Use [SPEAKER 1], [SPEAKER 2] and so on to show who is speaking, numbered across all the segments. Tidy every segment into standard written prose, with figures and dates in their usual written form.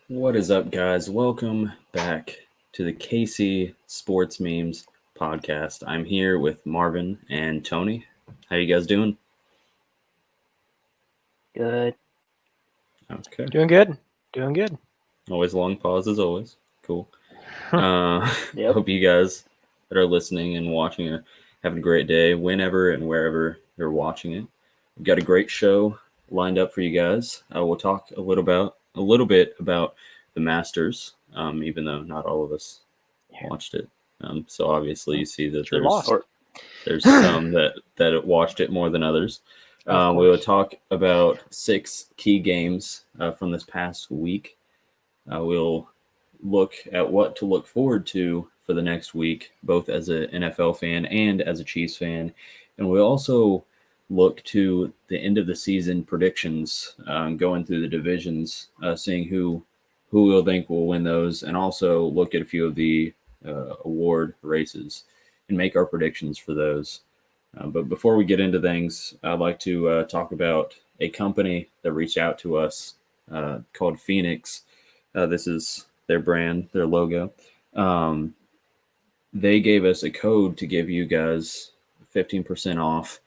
[SPEAKER 1] What is up, guys? Welcome back to the KC Sports Memes podcast. I'm here with Marvin and Tony. How you guys doing?
[SPEAKER 2] Good.
[SPEAKER 1] Okay.
[SPEAKER 3] Doing good. Doing good.
[SPEAKER 1] Always long pause as always. Cool.
[SPEAKER 2] Yep.
[SPEAKER 1] Hope you guys that are listening and watching are having a great day whenever and wherever you're watching it. We've got a great show lined up for you guys. We'll talk a little bit about the Masters, even though not all of us watched it. So obviously you see that
[SPEAKER 3] Sure lost.
[SPEAKER 1] there's some that watched it more than others. We will talk about 6 key games from this past week. We'll look at what to look forward to for the next week, both as an NFL fan and as a Chiefs fan. And we'll also look to the end of the season predictions, going through the divisions, seeing who we'll think will win those, and also look at a few of the award races and make our predictions for those. But before we get into things, I'd like to talk about a company that reached out to us called Phoenix. This is their brand, their logo. They gave us a code to give you guys 15% off.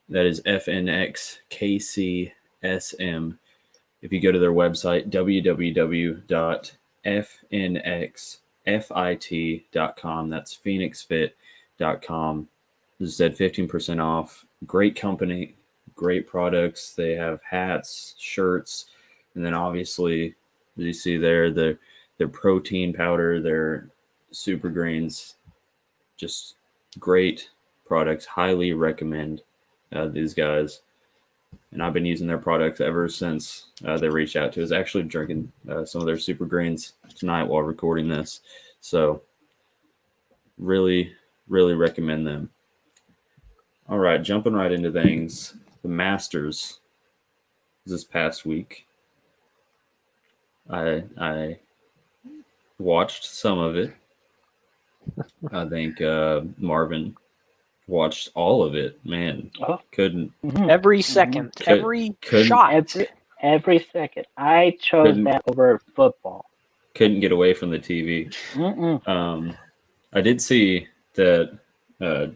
[SPEAKER 1] That is FNX KCSM. If you go to their website, www.fnxfit.com, that's phoenixfit.com. This said 15% off. Great company, great products. They have hats, shirts, and then obviously, as you see there, their protein powder, their super greens, just great products. Highly recommend these guys. And I've been using their products ever since they reached out to us. Actually drinking some of their super greens tonight while recording this. So really, really recommend them. All right, jumping right into things. The Masters this past week. I watched some of it. I think Marvin watched all of it. Man, couldn't
[SPEAKER 3] Every second, every shot.
[SPEAKER 2] Every second. I chose that over football.
[SPEAKER 1] Couldn't get away from the TV. I did see that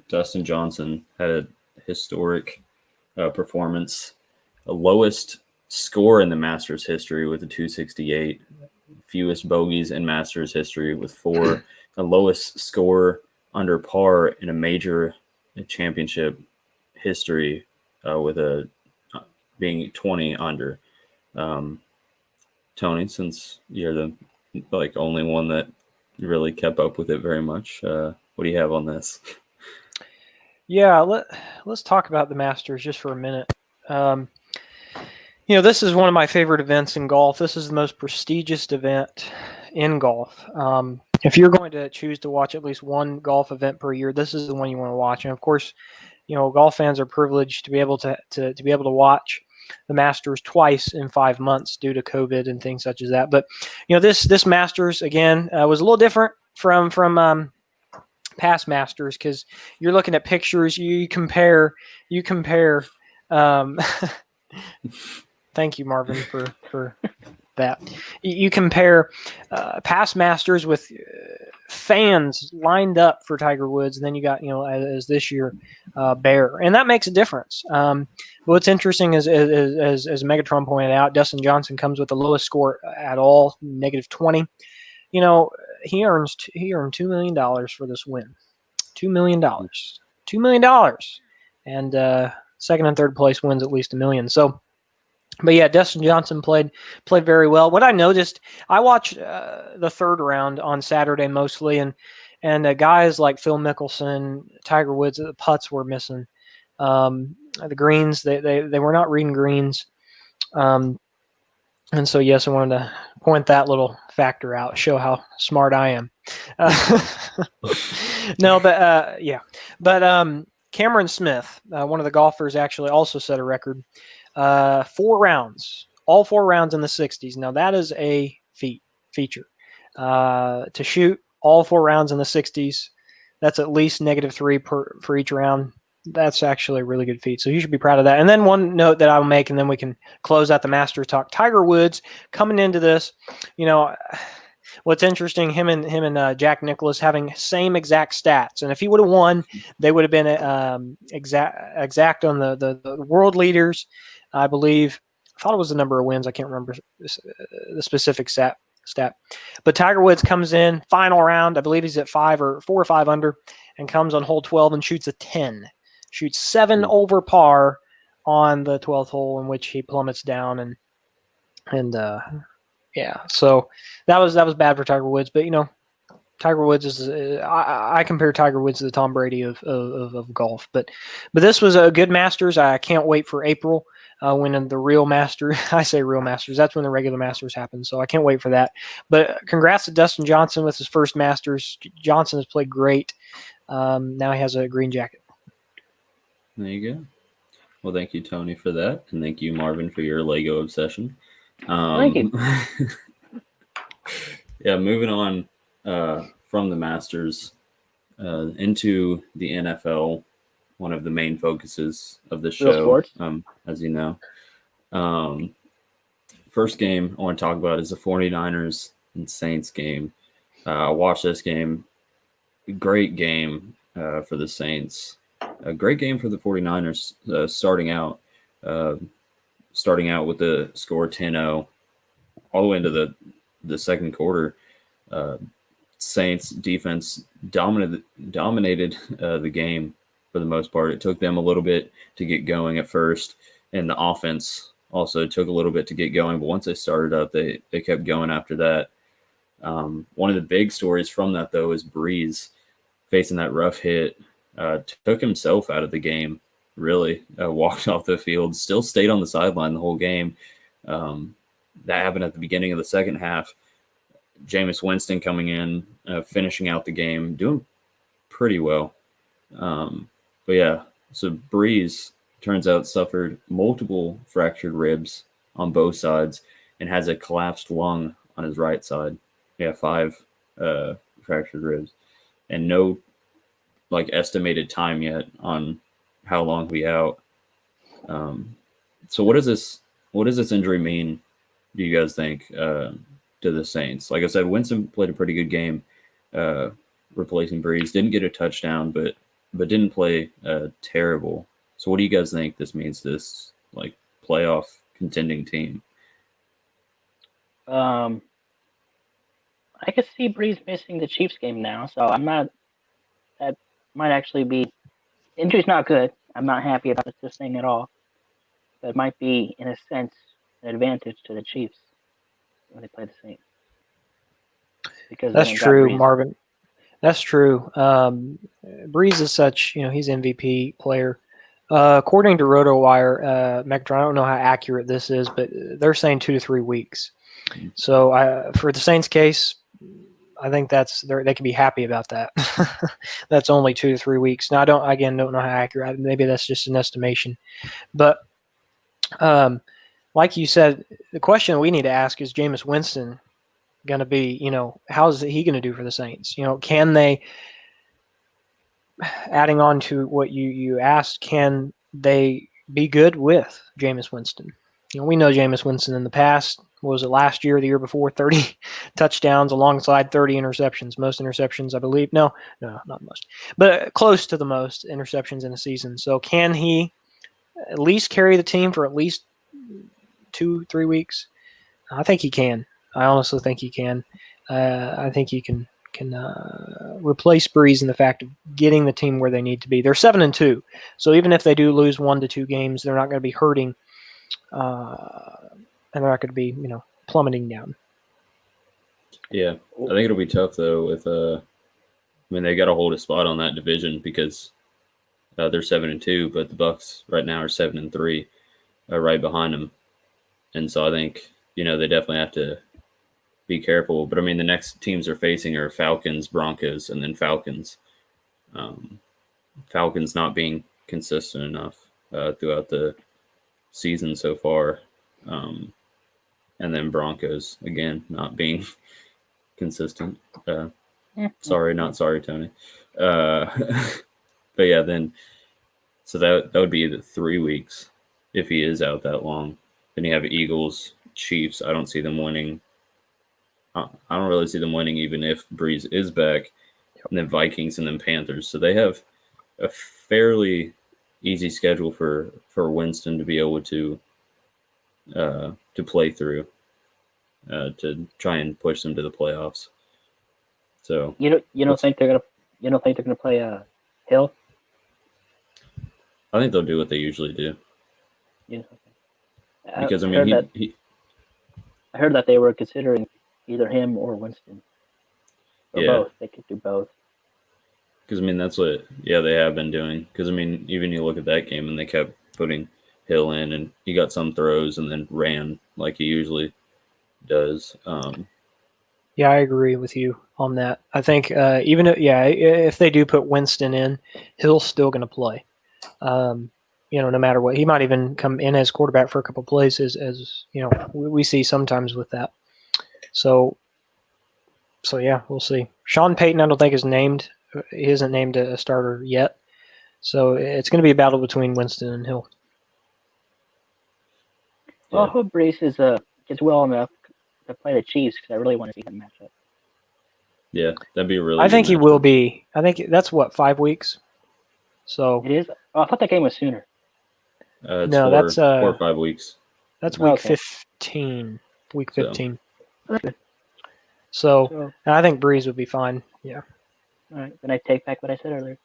[SPEAKER 1] Dustin Johnson had a historic performance, the lowest score in the Masters history with a 268, fewest bogeys in Masters history with 4, the lowest score under par in a major championship history with a being 20 under. Tony, since you're the only one that really kept up with it very much, what do you have on this?
[SPEAKER 3] Yeah, let's talk about the Masters just for a minute. This is one of my favorite events in golf. This is the most prestigious event in golf. If you're going to choose to watch at least one golf event per year, this is the one you want to watch. And of course, golf fans are privileged to be able to be able to watch the Masters twice in 5 months due to COVID and things such as that. But this Masters again was a little different from past Masters because you're looking at pictures. You compare. Thank you, Marvin, for that. You compare past Masters with fans lined up for Tiger Woods, and then you got as this year Bear, and that makes a difference. What's interesting is as Megatron pointed out, Dustin Johnson comes with the lowest score at all, -20. He earned $2 million for this win. $2 million, and second and third place wins at least $1 million. So. But yeah, Dustin Johnson played very well. What I noticed, I watched the third round on Saturday mostly, and guys like Phil Mickelson, Tiger Woods, the putts were missing. The greens, they were not reading greens. And so, yes, I wanted to point that little factor out, show how smart I am. No, but yeah. But Cameron Smith, one of the golfers, actually also set a record. 4 rounds, all 4 rounds in the 60s. Now that is a feature. To shoot all 4 rounds in the 60s, that's at least -3 for each round. that's actually a really good feat. So you should be proud of that. And then one note that I'll make, and then we can close out the Masters talk. Tiger Woods coming into this, what's interesting, him and Jack Nicklaus having same exact stats. And if he would have won, they would have been exact on the world leaders, I believe. I thought it was the number of wins. I can't remember the specific stat. But Tiger Woods comes in final round. I believe he's at 4 or 5 under, and comes on hole 12 and shoots a 10. Shoots 7 over par on the 12th hole, in which he plummets down and so that was bad for Tiger Woods. But Tiger Woods is I compare Tiger Woods to the Tom Brady of golf. But this was a good Masters. I can't wait for April when the real Masters. I say real Masters. That's when the regular Masters happen. So I can't wait for that. But congrats to Dustin Johnson with his first Masters. Johnson has played great. Now he has a green jacket.
[SPEAKER 1] There you go. Well, thank you, Tony, for that, and thank you, Marvin, for your Lego obsession.
[SPEAKER 2] Thank you.
[SPEAKER 1] Yeah, moving on from the Masters into the NFL, one of the main focuses of the show, as you know. First game I want to talk about is the 49ers and Saints game. I watched this game. Great game for the Saints. A great game for the 49ers starting out with the score 10-0 all the way into the second quarter. Saints defense dominated the game for the most part. It took them a little bit to get going at first, and the offense also took a little bit to get going. But once they started up, they kept going after that. One of the big stories from that, though, is Breeze facing that rough hit. Took himself out of the game, really. Walked off the field, still stayed on the sideline the whole game. That happened at the beginning of the second half. Jameis Winston coming in, finishing out the game, doing pretty well. But yeah, so Breeze turns out suffered multiple fractured ribs on both sides and has a collapsed lung on his right side. Yeah, 5 fractured ribs, and no estimated time yet on how long he'll be out. So what does this injury mean, do you guys think, to the Saints? Like I said, Winston played a pretty good game replacing Breeze. Didn't get a touchdown, but didn't play terrible. So what do you guys think this means to this playoff contending team?
[SPEAKER 2] I could see Breeze missing the Chiefs game now, so I'm not. That might actually be. Injury's not good. I'm not happy about this thing at all. But it might be, in a sense, an advantage to the Chiefs when they play the Saints. Because
[SPEAKER 3] that's true, Marvin. That's true. Breeze is such, he's MVP player. According to RotoWire, Megatron, I don't know how accurate this is, but they're saying 2 to 3 weeks. So for the Saints case, I think they can be happy about that. That's only 2 to 3 weeks. Now, I don't know how accurate. Maybe that's just an estimation. But like you said, the question we need to ask is Jameis Winston going to be, how's he going to do for the Saints? Can they, adding on to what you asked, can they be good with Jameis Winston? We know Jameis Winston in the past. What was it, last year, the year before? 30 touchdowns alongside 30 interceptions. Most interceptions, I believe. No, not most. But close to the most interceptions in a season. So can he at least carry the team for at least 2-3 weeks? I think he can. I honestly think he can. I think he can replace Breeze in the fact of getting the team where they need to be. They're 7-2, so even if they do lose 1 to 2 games, they're not going to be hurting, and they're not going to be plummeting down.
[SPEAKER 1] Yeah, I think it'll be tough though. With they got to hold a spot on that division because they're 7-2, but the Bucs right now are 7-3, right behind them, and so I think they definitely have to be careful. But the next teams they're facing are Falcons, Broncos, and then Falcons. Falcons not being consistent enough throughout the season so far. And then Broncos, again, not being consistent. Sorry, Tony. But yeah, then So that would be the 3 weeks if he is out that long. Then you have Eagles, Chiefs. I don't see them winning. I don't really see them winning even if Breeze is back. And then Vikings and then Panthers. So they have a fairly easy schedule for Winston to be able to play through to try and push them to the playoffs. So
[SPEAKER 2] you don't think they're gonna play Hill?
[SPEAKER 1] I think they'll do what they usually do.
[SPEAKER 2] You know,
[SPEAKER 1] Because I
[SPEAKER 2] heard
[SPEAKER 1] mean,
[SPEAKER 2] I heard that they were considering either him or Winston, or both. They could do both.
[SPEAKER 1] Because I mean, that's what they have been doing. Because I mean, even you look at that game and they kept putting Hill in, and he got some throws and then ran like he usually does.
[SPEAKER 3] Yeah, I agree with you on that. I think if they do put Winston in, Hill's still going to play. No matter what, he might even come in as quarterback for a couple of plays, as we see sometimes with that. So yeah, we'll see. Sean Payton, I don't think is named. He isn't named a starter yet. So it's going to be a battle between Winston and Hill.
[SPEAKER 2] Well, I hope Brees gets well enough to play the Chiefs because I really want to see him match up.
[SPEAKER 1] Yeah, that'd be a really.
[SPEAKER 3] I think he
[SPEAKER 1] matchup.
[SPEAKER 3] will be. I think that's 5 weeks. So
[SPEAKER 2] it is. Oh, I thought that game was sooner.
[SPEAKER 1] No, that's 4 or 5 weeks.
[SPEAKER 3] That's week 15. Week 15.
[SPEAKER 2] Okay.
[SPEAKER 3] So I think Breeze would be fine. Yeah.
[SPEAKER 2] All right. Then I take back what I said earlier.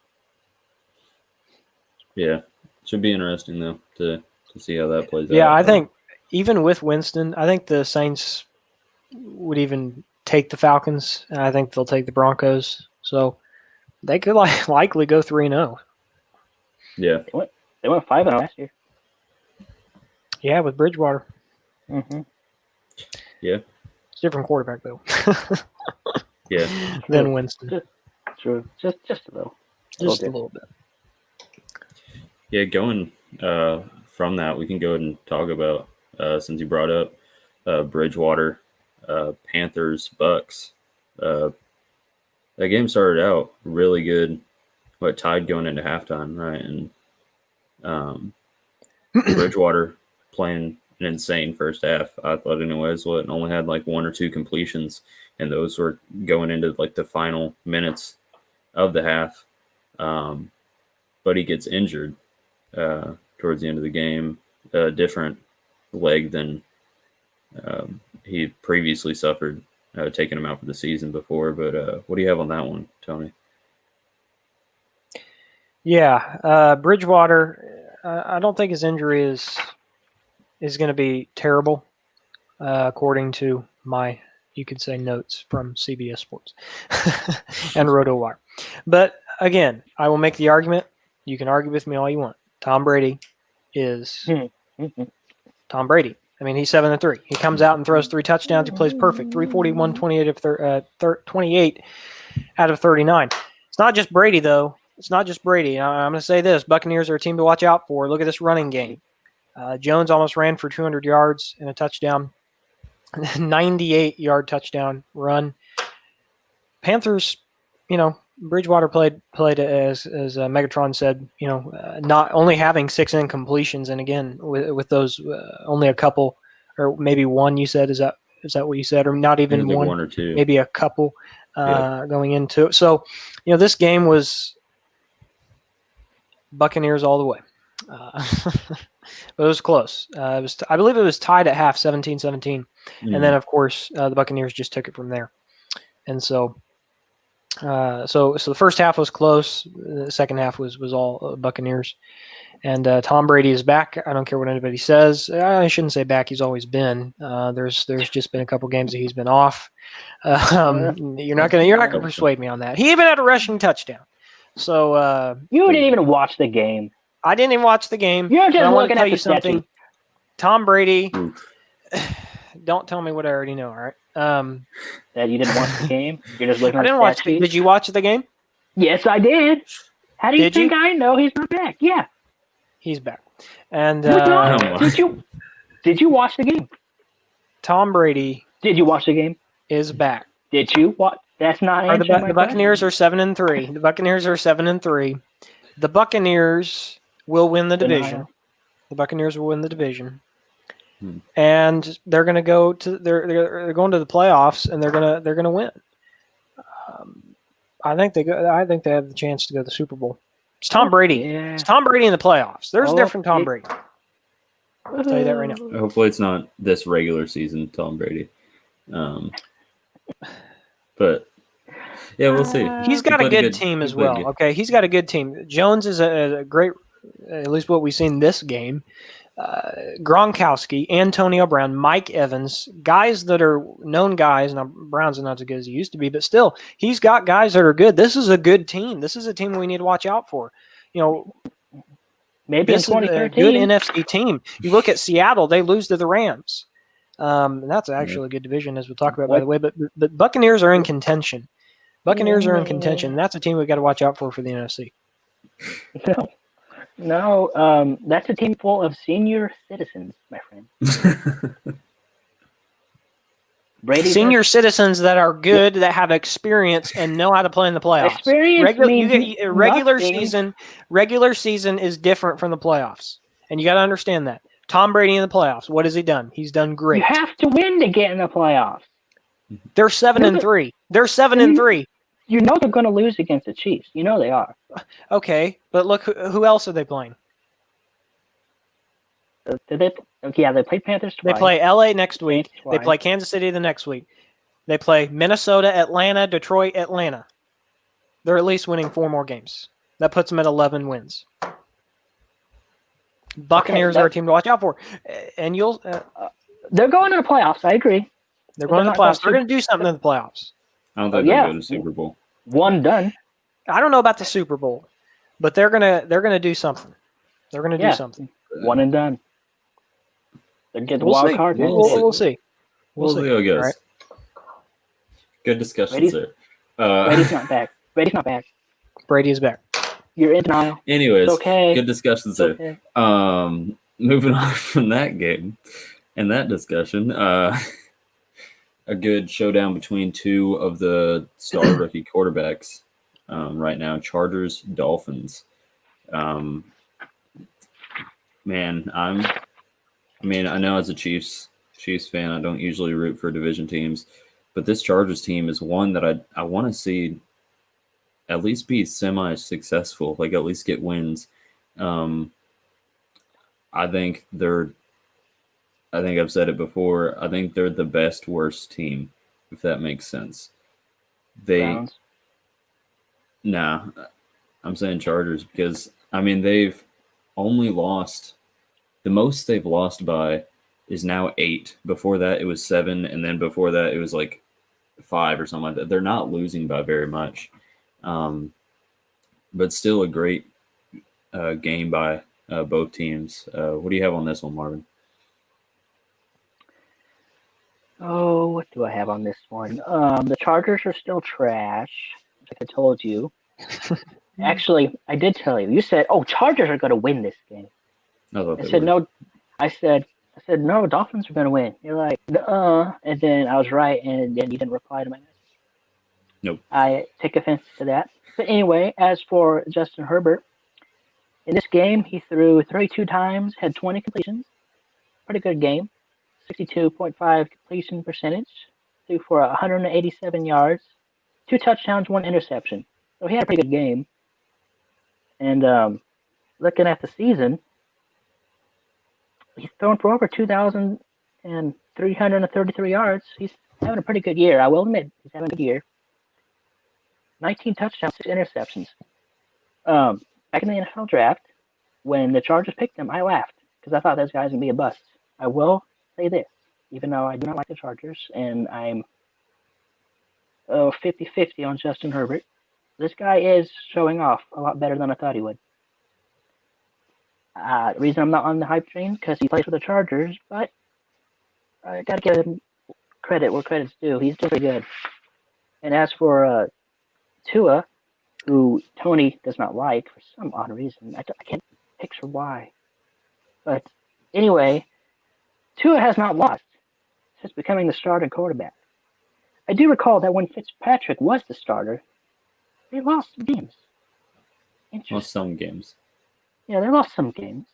[SPEAKER 1] Yeah. Should be interesting, though, to see how that plays out.
[SPEAKER 3] Yeah, I think even with Winston, I think the Saints would even take the Falcons, and I think they'll take the Broncos. So they could likely go 3-0.
[SPEAKER 1] Yeah.
[SPEAKER 2] They went 5-0 last year.
[SPEAKER 3] Yeah, with Bridgewater.
[SPEAKER 2] Mm-hmm.
[SPEAKER 1] Yeah.
[SPEAKER 3] It's a different quarterback, though.
[SPEAKER 1] Yeah.
[SPEAKER 3] Than Winston.
[SPEAKER 2] True. Just a little.
[SPEAKER 3] Just a little bit.
[SPEAKER 1] Yeah, going from that, we can go ahead and talk about, since you brought up Bridgewater, Panthers, Bucks. That game started out really good, tied going into halftime, right? And Bridgewater playing an insane first half, I thought anyways, only had 1 or 2 completions, and those were going into the final minutes of the half. But he gets injured towards the end of the game, a different leg than he previously suffered, taking him out for the season before. But what do you have on that one, Tony?
[SPEAKER 3] Yeah, Bridgewater, I don't think his injury is going to be terrible, according to my, you could say, notes from CBS Sports and RotoWire. But again, I will make the argument. You can argue with me all you want. Tom Brady is Tom Brady. I mean, he's 7-3. He comes out and throws 3 touchdowns. He plays perfect. 341, 28 out of 39. It's not just Brady, though. It's not just Brady. I'm going to say this. Buccaneers are a team to watch out for. Look at this running game. Jones almost ran for 200 yards and a touchdown. 98-yard touchdown run. Panthers, Bridgewater played as Megatron said, not only having 6 incompletions, and again with those only a couple or maybe one. You said is that what you said, or not even
[SPEAKER 1] one or two,
[SPEAKER 3] maybe a couple going into it. So this game was Buccaneers all the way. But it was close. I believe it was tied at half, 17-17, and then of course the Buccaneers just took it from there, and so. So the first half was close. The second half was all Buccaneers, and Tom Brady is back. I don't care what anybody says. I shouldn't say back. He's always been. There's just been a couple games that he's been off. You're not gonna persuade me on that. He even had a rushing touchdown. So
[SPEAKER 2] you didn't even watch the game.
[SPEAKER 3] I didn't even watch the game.
[SPEAKER 2] You're just looking at the
[SPEAKER 3] something. Tom Brady. Don't tell me what I already know. All right.
[SPEAKER 2] That you didn't watch the game? You're just looking at the
[SPEAKER 3] watch the, Did you watch the game?
[SPEAKER 2] Yes, I did. How do you think I know he's not back? Yeah.
[SPEAKER 3] He's back. And
[SPEAKER 2] Did you watch the game?
[SPEAKER 3] Tom Brady.
[SPEAKER 2] Did you watch the game?
[SPEAKER 3] Is back.
[SPEAKER 2] Did you watch? That's not answering
[SPEAKER 3] the Buccaneers are 7-3. The Buccaneers are 7-3. The Buccaneers will win the
[SPEAKER 2] Denial.
[SPEAKER 3] division. The Buccaneers will win the division.
[SPEAKER 1] Hmm.
[SPEAKER 3] And they're going to go to they're going to the playoffs, and they're going to win. I think they have the chance to go to the Super Bowl. It's Tom Brady.
[SPEAKER 2] Yeah.
[SPEAKER 3] It's Tom Brady in the playoffs. There's a different Tom
[SPEAKER 2] yeah.
[SPEAKER 3] Brady. I'll tell you that right now.
[SPEAKER 1] Hopefully, it's not this regular season, Tom Brady. But yeah, we'll see.
[SPEAKER 3] He's got a
[SPEAKER 1] played
[SPEAKER 3] good team
[SPEAKER 1] he
[SPEAKER 3] as
[SPEAKER 1] played
[SPEAKER 3] well.
[SPEAKER 1] good.
[SPEAKER 3] Okay, he's got a good team. Jones is a great, at least what we've seen this game. Gronkowski, Antonio Brown, Mike Evans, guys that are known guys. Now, Brown's not as good as he used to be, but still, he's got guys that are good. This is a good team. This is a team we need to watch out for.
[SPEAKER 2] Maybe
[SPEAKER 3] this
[SPEAKER 2] in
[SPEAKER 3] is a
[SPEAKER 2] 2013.
[SPEAKER 3] good NFC team. You look at Seattle; they lose to the Rams. And that's actually a good division, as we'll talk about, by the way. But Buccaneers are in contention. Buccaneers are in contention. That's a team we've got to watch out for the NFC.
[SPEAKER 2] No, that's a team full of senior citizens, my friend.
[SPEAKER 3] Senior citizens that are good, that have experience, and know how to play in the playoffs.
[SPEAKER 2] Experience means
[SPEAKER 3] regular season is different from the playoffs, and you got to understand that. Tom Brady in the playoffs, what has he done? He's done great.
[SPEAKER 2] You have to win to get in the playoffs.
[SPEAKER 3] They're 7-3. They're 7-3.
[SPEAKER 2] You know they're going to lose against the Chiefs. You know they are.
[SPEAKER 3] Okay, but look, who else are they playing?
[SPEAKER 2] They play Panthers twice.
[SPEAKER 3] They play LA next week. They play Kansas City the next week. They play Minnesota, Atlanta, Detroit, Atlanta. They're at least winning 4 more games. That puts them at 11 wins. Buccaneers are a team to watch out for. And
[SPEAKER 2] they're going to the playoffs. I agree.
[SPEAKER 3] They're going to the playoffs. They're going to do something in the playoffs.
[SPEAKER 1] I don't think they'll go to the Super Bowl.
[SPEAKER 2] One done.
[SPEAKER 3] I don't know about the Super Bowl, but they're gonna do something. They're gonna do something.
[SPEAKER 2] One and done. They get the wild card.
[SPEAKER 3] We'll see.
[SPEAKER 1] We'll see how it goes. Right. Good discussion, sir.
[SPEAKER 2] Brady's not back.
[SPEAKER 3] Brady is back.
[SPEAKER 2] You're in denial.
[SPEAKER 1] Anyways,
[SPEAKER 2] it's okay.
[SPEAKER 1] Good discussion, sir. Okay. Moving on from that game and that discussion, a good showdown between 2 of the star rookie quarterbacks right now, Chargers, Dolphins. Man, I know as a Chiefs fan, I don't usually root for division teams, but this Chargers team is one that I want to see at least be semi-successful, like at least get wins. I think I've said it before. I think they're the best worst team, if that makes sense.
[SPEAKER 2] Browns?
[SPEAKER 1] Nah, I'm saying Chargers because they've only lost. The most they've lost by is now 8. Before that, it was 7, and then before that, it was like 5 or something like that. They're not losing by very much, but still a great game by both teams. What do you have on this one, Marvin?
[SPEAKER 2] Oh, what do I have on this one? The Chargers are still trash, like I told you. Actually, I did tell you. You said, "Oh, Chargers are going to win this game." I said no. I said no. Dolphins are going to win. You're like, and then I was right, and then you didn't reply to my message.
[SPEAKER 1] Nope.
[SPEAKER 2] I take offense to that. But anyway, as for Justin Herbert, in this game he threw 32 times, had 20 completions. Pretty good game. 62.5 completion percentage. Threw for 187 yards, 2 touchdowns, 1 interception. So he had a pretty good game. And looking at the season, he's thrown for over 2,333 yards. He's having a pretty good year. I will admit, he's having a good year. 19 touchdowns, 6 interceptions. Back in the NFL draft, when the Chargers picked him, I laughed because I thought this guy's going to be a bust. I will say this, even though I do not like the Chargers, and I'm 50-50 on Justin Herbert, this guy is showing off a lot better than I thought he would. The reason I'm not on the hype train because he plays for the Chargers, but I got to give him credit where credit's due. He's just pretty good. And as for Tua, who Tony does not like for some odd reason, I can't picture why. But anyway, Tua has not lost since becoming the starting quarterback. I do recall that when Fitzpatrick was the starter, they lost games.
[SPEAKER 1] Lost some games.
[SPEAKER 2] they lost some games.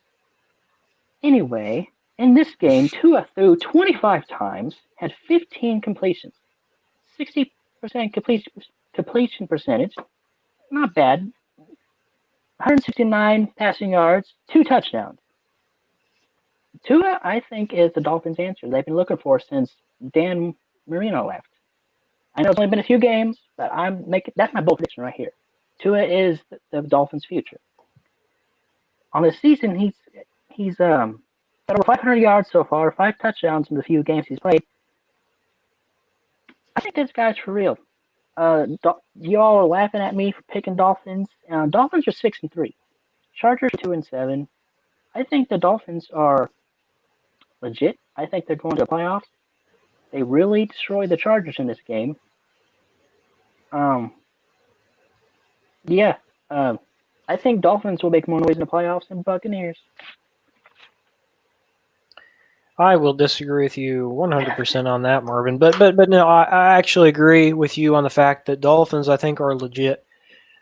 [SPEAKER 2] Anyway, in this game, Tua threw 25 times, had 15 completions, 60% completion percentage. Not bad. 169 passing yards, 2 touchdowns. Tua, I think, is the Dolphins' answer they've been looking for since Dan Marino left. I know it's only been a few games, but that's my bold prediction right here. Tua is the Dolphins' future. On the season, he's got over 500 yards so far, 5 touchdowns in the few games he's played. I think this guy's for real. Y'all are laughing at me for picking Dolphins. Dolphins are 6-3. Chargers are 2-7. I think the Dolphins are legit. I think they're going to the playoffs. They really destroyed the Chargers in this game. Yeah. I think Dolphins will make more noise in the playoffs than Buccaneers.
[SPEAKER 3] I will disagree with you 100% on that, Marvin. But no, I actually agree with you on the fact that Dolphins, I think, are legit.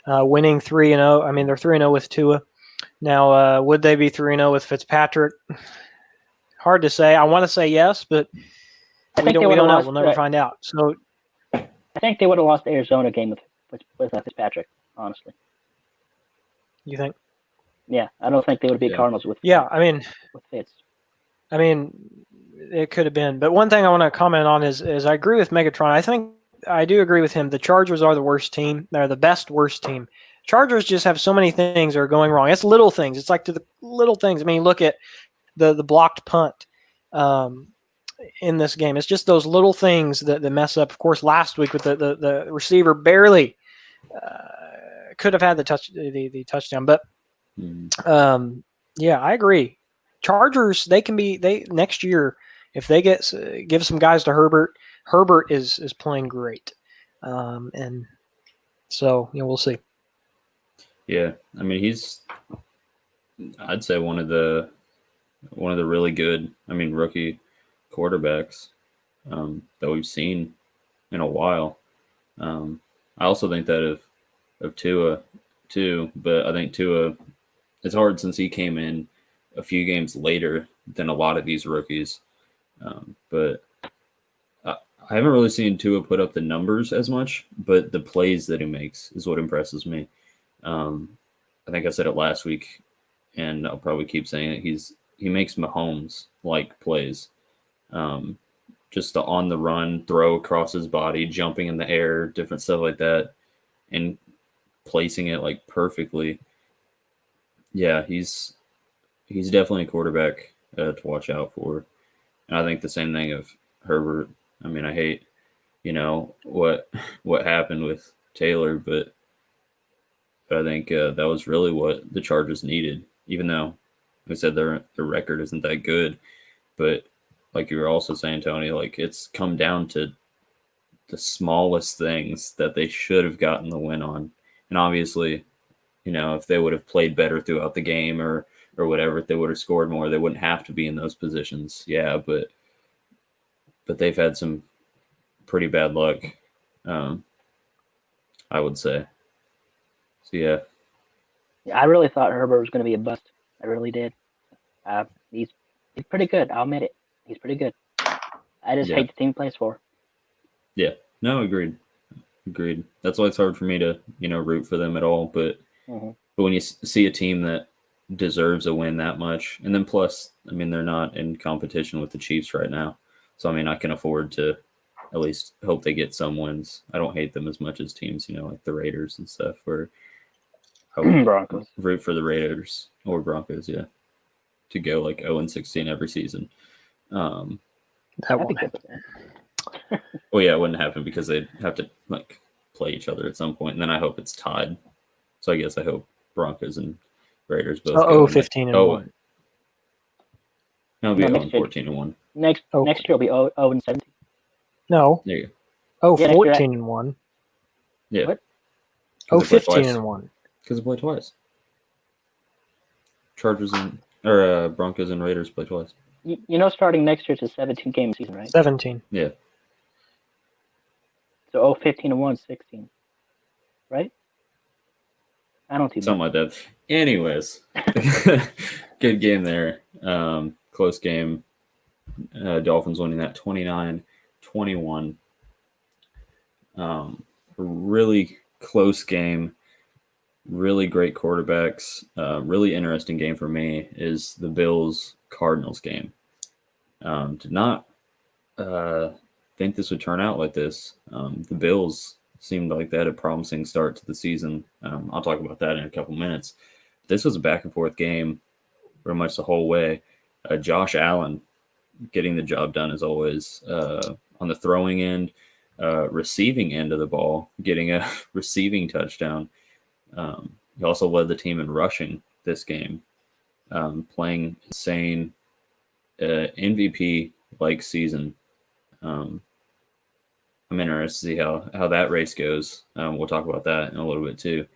[SPEAKER 3] Winning 3-0. I mean, they're 3-0 with Tua. Now, would they be 3-0 with Fitzpatrick? Hard to say. I want to say yes, but we don't know. We'll never find out. So
[SPEAKER 2] I think they would have lost the Arizona game with Fitzpatrick, honestly.
[SPEAKER 3] You think?
[SPEAKER 2] Yeah, I don't think they would beat Cardinals with with Fitz.
[SPEAKER 3] I mean, it could have been. But one thing I want to comment on is I agree with Megatron. I do agree with him. The Chargers are the worst team. They're the best worst team. Chargers just have so many things that are going wrong. It's little things. It's like the little things. I mean, look at the blocked punt in this game. It's just those little things that mess up. Of course, last week with the receiver barely could have had the touchdown. But yeah, I agree. Chargers, they next year if they give some guys to Herbert. Herbert is playing great, and so we'll see.
[SPEAKER 1] Yeah, I mean I'd say one of the really good, rookie quarterbacks that we've seen in a while. I also think that of Tua too, but I think Tua, it's hard since he came in a few games later than a lot of these rookies. But I haven't really seen Tua put up the numbers as much, but the plays that he makes is what impresses me. I think I said it last week, and I'll probably keep saying it. He makes Mahomes like plays. Just the on the run throw across his body, jumping in the air, different stuff like that, and placing it like perfectly. Yeah, he's definitely a quarterback to watch out for. And I think the same thing of Herbert. I mean, I hate, what happened with Taylor, but I think that was really what the Chargers needed. Even though, like I said, their record isn't that good, but like you were also saying, Tony, like it's come down to the smallest things that they should have gotten the win on. And obviously, if they would have played better throughout the game or whatever, if they would have scored more, they wouldn't have to be in those positions. Yeah, but they've had some pretty bad luck, I would say. So yeah.
[SPEAKER 2] I really thought Herbert was going to be a bust. I really did. He's pretty good. I'll admit it. He's pretty good. I just hate the team he plays for.
[SPEAKER 1] Yeah. No, agreed. That's why it's hard for me to root for them at all. But but when you see a team that deserves a win that much, and then plus, they're not in competition with the Chiefs right now, so I can afford to at least hope they get some wins. I don't hate them as much as teams like the Raiders and stuff, where I would
[SPEAKER 2] Broncos.
[SPEAKER 1] root for the Raiders or Broncos, yeah, to go like 0-16 every season.
[SPEAKER 3] That won't happen.
[SPEAKER 1] Well, yeah, it wouldn't happen because they'd have to play each other at some point, and then I hope it's tied. So I guess I hope Broncos and Raiders both go
[SPEAKER 3] 15-1.
[SPEAKER 1] It'll be 14-1.
[SPEAKER 2] Next year will be 0-17.
[SPEAKER 3] No.
[SPEAKER 1] There you go.
[SPEAKER 3] 14-1.
[SPEAKER 1] Yeah.
[SPEAKER 2] What?
[SPEAKER 3] 15-1.
[SPEAKER 1] Because they play twice. Broncos and Raiders play twice.
[SPEAKER 2] Starting next year it's a 17-game season, right?
[SPEAKER 3] 17.
[SPEAKER 1] Yeah.
[SPEAKER 2] So 15-1, 16. Right? I don't see
[SPEAKER 1] something like that. Anyways, good game there. Close game. Dolphins winning that 29-21. Really close game. Really great quarterbacks. Really interesting game for me is the Bills Cardinals game. Did not think this would turn out like this. The Bills seemed like they had a promising start to the season. I'll talk about that in a couple minutes. This was a back and forth game pretty much the whole way. Josh Allen getting the job done as always on the throwing end, receiving end of the ball, getting a receiving touchdown. He also led the team in rushing this game, playing insane MVP like season. I'm interested to see how that race goes. We'll talk about that in a little bit too.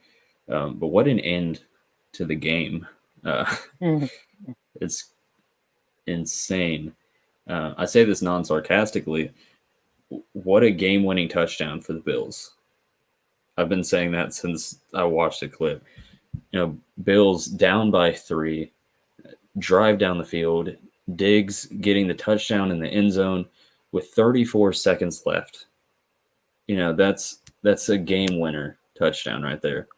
[SPEAKER 1] But what an end to the game! It's insane. I say this non-sarcastically. What a game-winning touchdown for the Bills. I've been saying that since I watched the clip. Bills down by 3, drive down the field, Diggs getting the touchdown in the end zone with 34 seconds left. That's a game winner touchdown right there.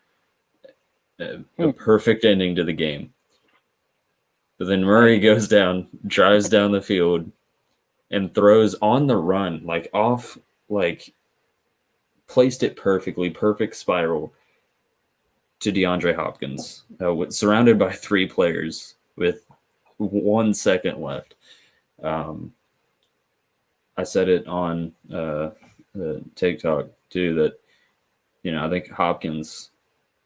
[SPEAKER 1] A perfect ending to the game. But then Murray goes down, drives down the field, and throws on the run, placed it perfectly, perfect spiral to DeAndre Hopkins, surrounded by 3 players with 1 second left. I said it on TikTok too that I think Hopkins,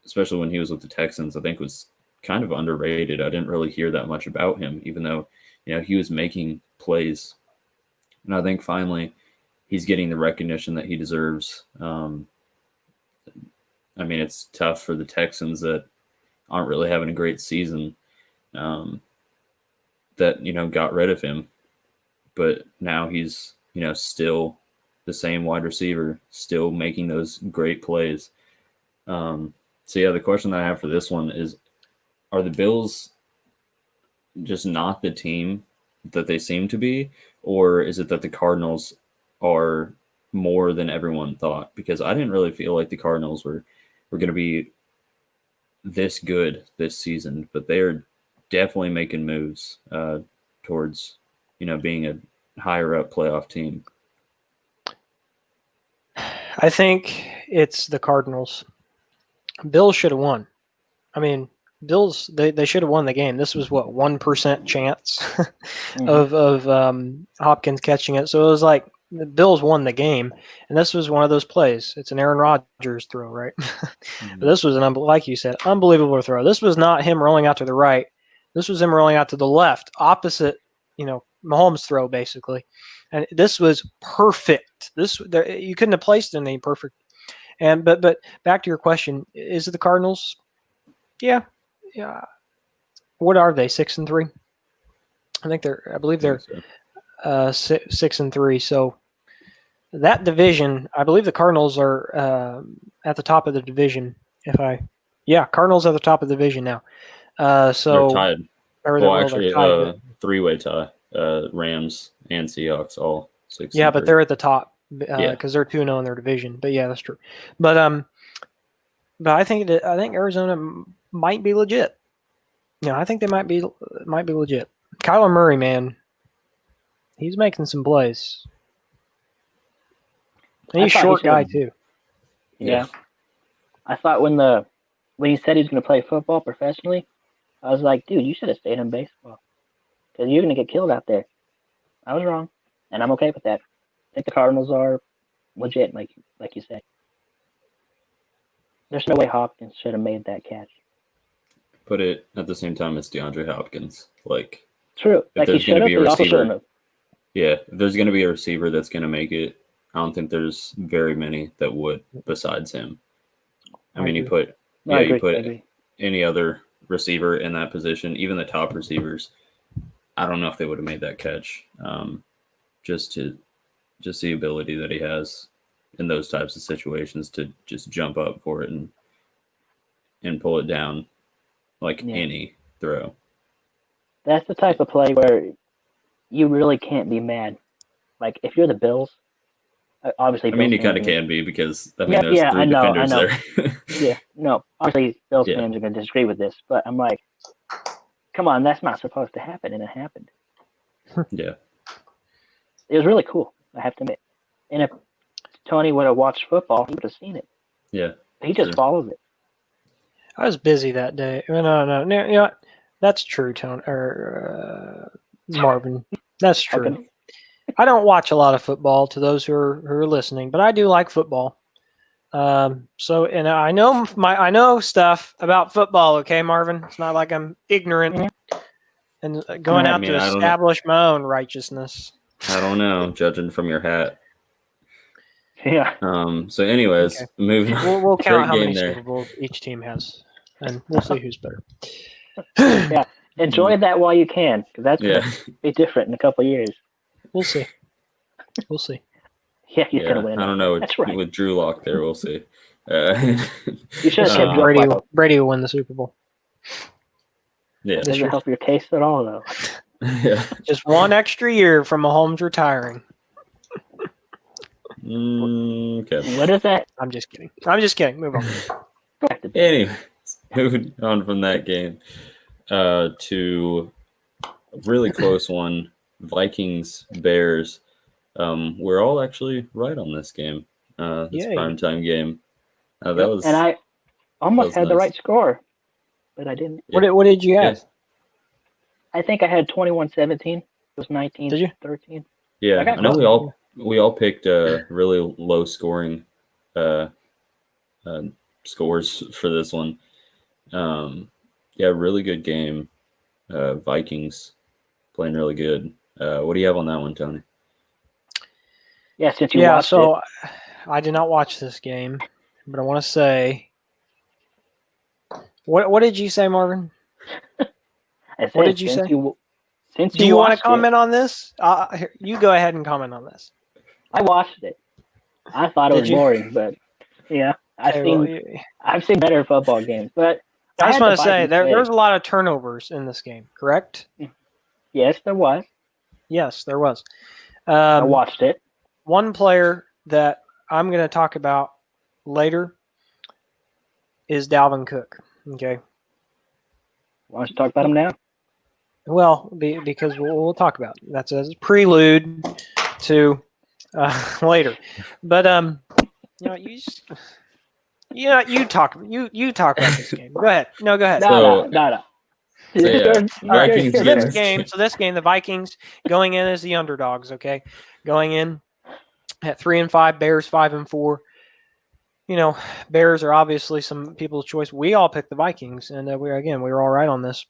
[SPEAKER 1] especially when he was with the Texans, I think was kind of underrated. I didn't really hear that much about him, even though he was making plays, and I think finally he's getting the recognition that he deserves. It's tough for the Texans that aren't really having a great season, that got rid of him, but now he's still the same wide receiver, still making those great plays. So yeah, the question that I have for this one is, are the Bills just not the team that they seem to be, or is it that the Cardinals are more than everyone thought? Because I didn't really feel like the Cardinals were going to be this good this season, but they are definitely making moves towards being a higher up playoff team.
[SPEAKER 3] I think it's the Cardinals. Bills should have won. Bills, they should have won the game. This was 1% chance of Hopkins catching it. So it was like the Bills won the game, and this was one of those plays. It's an Aaron Rodgers throw, right? But this was like you said, unbelievable throw. This was not him rolling out to the right. This was him rolling out to the left, opposite, Mahomes throw basically. And this was perfect. You couldn't have placed it any perfect. And but back to your question, is it the Cardinals? Yeah. What are they? 6-3. I believe they're 6-3. So that division, I believe the Cardinals are at the top of the division. Cardinals at the top of the division now. So
[SPEAKER 1] they're tied. Actually, 3-way tie. Rams and Seahawks all 6.
[SPEAKER 3] Yeah, but they're at the top because they're 2-0 in their division. But yeah, that's true. But I think Arizona might be legit. I think they might be legit. Kyler Murray, man, he's making some plays. And he's a short guy too.
[SPEAKER 2] Yeah. I thought when he said he's going to play football professionally, I was like, dude, you should have stayed in baseball because you're going to get killed out there. I was wrong, and I'm okay with that. I think the Cardinals are legit, like you said. There's no way Hopkins should have made that catch.
[SPEAKER 1] But at the same time, it's DeAndre Hopkins.
[SPEAKER 2] True.
[SPEAKER 1] If there's going to be a receiver, if there's going to be a receiver that's going to make it, I don't think there's very many that would besides him. You put any other receiver in that position, even the top receivers. I don't know if they would have made that catch. Just the ability that he has in those types of situations to just jump up for it and and pull it down like
[SPEAKER 2] Yeah.
[SPEAKER 1] any throw.
[SPEAKER 2] That's the type of play where you really can't be mad. Like if you're the Bills, obviously
[SPEAKER 1] I mean,
[SPEAKER 2] Bills
[SPEAKER 1] you kind
[SPEAKER 2] fans
[SPEAKER 1] of
[SPEAKER 2] are gonna,
[SPEAKER 1] can be because
[SPEAKER 2] yeah,
[SPEAKER 1] there's
[SPEAKER 2] yeah, I
[SPEAKER 1] three
[SPEAKER 2] know, I
[SPEAKER 1] defenders
[SPEAKER 2] know.
[SPEAKER 1] there.
[SPEAKER 2] Yeah, no, obviously Bills
[SPEAKER 1] Yeah.
[SPEAKER 2] fans are gonna disagree with this, but I'm like, come on, that's not supposed to happen, and it happened.
[SPEAKER 1] Yeah.
[SPEAKER 2] It was really cool, I have to admit. And if Tony would have watched football, he would have seen it.
[SPEAKER 1] Yeah.
[SPEAKER 2] He just follows it.
[SPEAKER 3] I was busy that day. No. You know what? That's true, Tony or Marvin. That's true.
[SPEAKER 2] Okay.
[SPEAKER 3] I don't watch a lot of football. To those who are listening, but I do like football. So, and I know stuff about football. Okay, Marvin. It's not like I'm ignorant and going
[SPEAKER 1] I
[SPEAKER 3] out
[SPEAKER 1] mean,
[SPEAKER 3] to
[SPEAKER 1] I don't know.
[SPEAKER 3] establish my own righteousness.
[SPEAKER 1] I don't know, judging from your hat.
[SPEAKER 2] Yeah.
[SPEAKER 1] So, anyways,
[SPEAKER 3] Okay.
[SPEAKER 1] moving on.
[SPEAKER 3] We'll count
[SPEAKER 1] Great
[SPEAKER 3] how many
[SPEAKER 1] game there.
[SPEAKER 3] Super Bowls each team has, and we'll see who's better.
[SPEAKER 2] Yeah. Enjoy that while you can, because that's
[SPEAKER 1] Yeah.
[SPEAKER 2] gonna be different in a couple of years.
[SPEAKER 3] We'll see. We'll see.
[SPEAKER 2] Yeah, he's
[SPEAKER 1] Yeah.
[SPEAKER 2] gonna win.
[SPEAKER 1] I don't know.
[SPEAKER 2] That's right.
[SPEAKER 1] With Drew Lock there, we'll see.
[SPEAKER 2] You should have kept Joe
[SPEAKER 3] Brady.
[SPEAKER 2] Flacco.
[SPEAKER 3] Brady will win the Super Bowl.
[SPEAKER 1] Yeah.
[SPEAKER 2] Does it help your case at all, though?
[SPEAKER 1] Yeah.
[SPEAKER 3] Just one extra year from Mahomes retiring.
[SPEAKER 1] Okay.
[SPEAKER 2] What is that?
[SPEAKER 3] I'm just kidding. I'm just kidding. Move on.
[SPEAKER 1] Anyways, moving on from that game to a really close one, Vikings Bears. We're all actually right on this game. This
[SPEAKER 3] Yay.
[SPEAKER 1] primetime game. That
[SPEAKER 2] Yep.
[SPEAKER 1] was
[SPEAKER 2] And I almost
[SPEAKER 1] was
[SPEAKER 2] had the
[SPEAKER 1] nice.
[SPEAKER 2] right score, but I didn't.
[SPEAKER 1] Yeah.
[SPEAKER 3] What did you have?
[SPEAKER 1] Yeah.
[SPEAKER 2] I think I had 21-17. It was 19-13.
[SPEAKER 3] Did you?
[SPEAKER 1] Yeah,
[SPEAKER 3] got
[SPEAKER 1] I know
[SPEAKER 3] close.
[SPEAKER 1] we all picked really low scoring uh, scores for this one. Yeah, really good game. Vikings playing really good. What do you have on that one, Tony?
[SPEAKER 2] Yeah, since you
[SPEAKER 3] Yeah,
[SPEAKER 2] watched
[SPEAKER 3] so I did not watch this game, but I want to say, what did you say, Marvin?
[SPEAKER 2] it, I said
[SPEAKER 3] What did you
[SPEAKER 2] since
[SPEAKER 3] say?
[SPEAKER 2] since
[SPEAKER 3] Do
[SPEAKER 2] you
[SPEAKER 3] you want to
[SPEAKER 2] watched
[SPEAKER 3] comment on this? You go ahead and comment on this.
[SPEAKER 2] I watched it. I thought it
[SPEAKER 3] Did
[SPEAKER 2] was
[SPEAKER 3] you?
[SPEAKER 2] boring, but yeah,
[SPEAKER 3] Okay, well,
[SPEAKER 2] I've seen better football games. But
[SPEAKER 3] I
[SPEAKER 2] I
[SPEAKER 3] just
[SPEAKER 2] had the
[SPEAKER 3] want to say
[SPEAKER 2] Vikings
[SPEAKER 3] there was
[SPEAKER 2] winning.
[SPEAKER 3] a lot of turnovers in this game, correct?
[SPEAKER 2] Yes, there was.
[SPEAKER 3] Yes, there was.
[SPEAKER 2] I watched it.
[SPEAKER 3] One player that I'm going to talk about later is Dalvin Cook. Okay.
[SPEAKER 2] Why don't you talk about him now?
[SPEAKER 3] Well, because we'll talk about it. That's a prelude to later. But you talk about this game. Go ahead. No, go ahead.
[SPEAKER 2] No.
[SPEAKER 1] So yeah, Vikings
[SPEAKER 3] So
[SPEAKER 1] getting
[SPEAKER 3] this game, the Vikings going in as the underdogs. Okay, going in at 3-5, Bears 5-4. Bears are obviously some people's choice. We all picked the Vikings, and we were all right on this.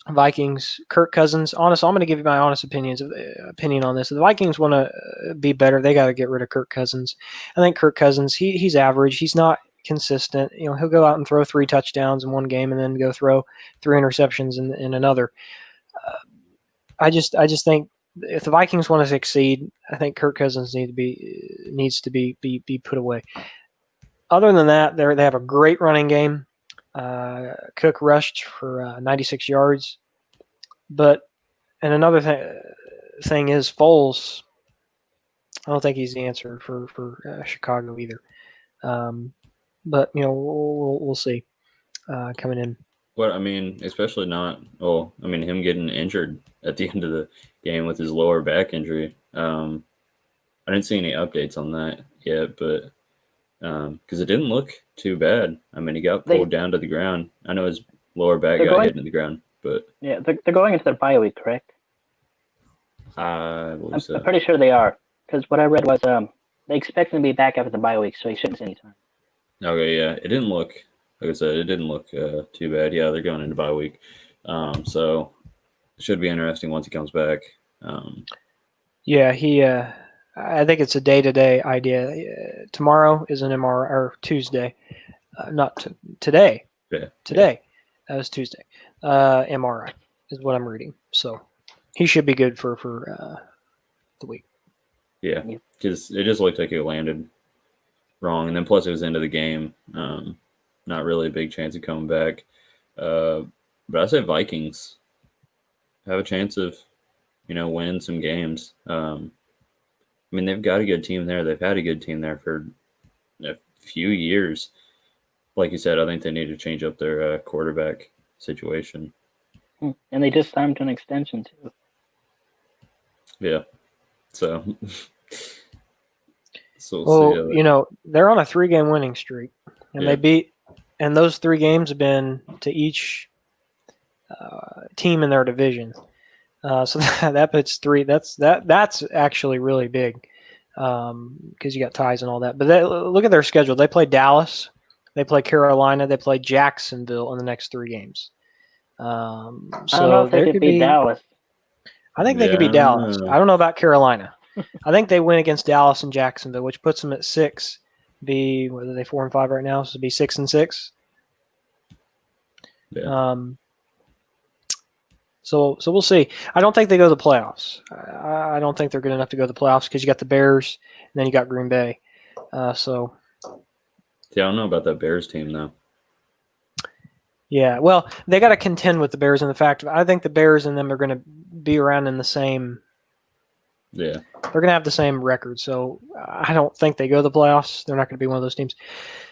[SPEAKER 3] Vikings, Kirk Cousins. Honest, I'm going to give you my honest opinion on this. If the Vikings want to be better, they got to get rid of Kirk Cousins. I think Kirk Cousins, he's average. He's not consistent. He'll go out and throw 3 touchdowns in one game and then go throw 3 interceptions in another. I just think if the Vikings want to succeed, I think Kirk Cousins needs to be put away. Other than that, they have a great running game. Cook rushed for 96 yards. And another thing is Foles. I don't think he's the answer for Chicago either. But we'll see coming in.
[SPEAKER 1] What I mean, especially not. Oh, I mean him getting injured at the end of the game with his lower back injury. I didn't see any updates on that yet, but because it didn't look too bad. I mean, he got pulled down to the ground. I know his lower back got hit into the ground, but
[SPEAKER 2] yeah, they're going into their bye week, correct?
[SPEAKER 1] I believe
[SPEAKER 2] I'm
[SPEAKER 1] so.
[SPEAKER 2] pretty sure they are, because what I read was they expect him to be back after the bye week, so he shouldn't miss any time.
[SPEAKER 1] Okay, yeah, it didn't look like I said. It didn't look too bad. Yeah, they're going into bye week, so it should be interesting once he comes back.
[SPEAKER 3] Yeah, he. I think it's a day-to-day idea. Tomorrow is an MRI, or Tuesday, not today.
[SPEAKER 1] Yeah,
[SPEAKER 3] today, that was Tuesday. MRI is what I'm reading, so he should be good for the week.
[SPEAKER 1] Yeah, because it just looked like it landed wrong, and then plus it was into the game. not really a big chance of coming back. But I say Vikings have a chance of, winning some games. I mean, they've got a good team there. They've had a good team there for a few years. Like you said, I think they need to change up their quarterback situation.
[SPEAKER 2] And they just signed to an extension too.
[SPEAKER 1] Yeah. So
[SPEAKER 3] Well,
[SPEAKER 1] we'll see.
[SPEAKER 3] they're on a 3-game winning streak, and and those 3 games have been to each team in their division. So that puts 3. That's actually really big because you got ties and all that. But look at their schedule. They play Dallas, they play Carolina, they play Jacksonville in the next 3 games.
[SPEAKER 2] I don't know if they could beat Dallas.
[SPEAKER 3] I think they could beat Dallas. I don't know about Carolina. I think they win against Dallas and Jacksonville, which puts them at 6. What are they 4 and 5 right now? So it'd be 6 and 6.
[SPEAKER 1] Yeah.
[SPEAKER 3] So we'll see. I don't think they go to the playoffs. I don't think they're good enough to go to the playoffs because you got the Bears and then you got Green Bay.
[SPEAKER 1] Yeah, I don't know about that Bears team though.
[SPEAKER 3] Yeah, well, they got to contend with the Bears in the fact I think the Bears and them are going to be around in the same.
[SPEAKER 1] Yeah,
[SPEAKER 3] they're going to have the same record. So I don't think they go to the playoffs. They're not going to be one of those teams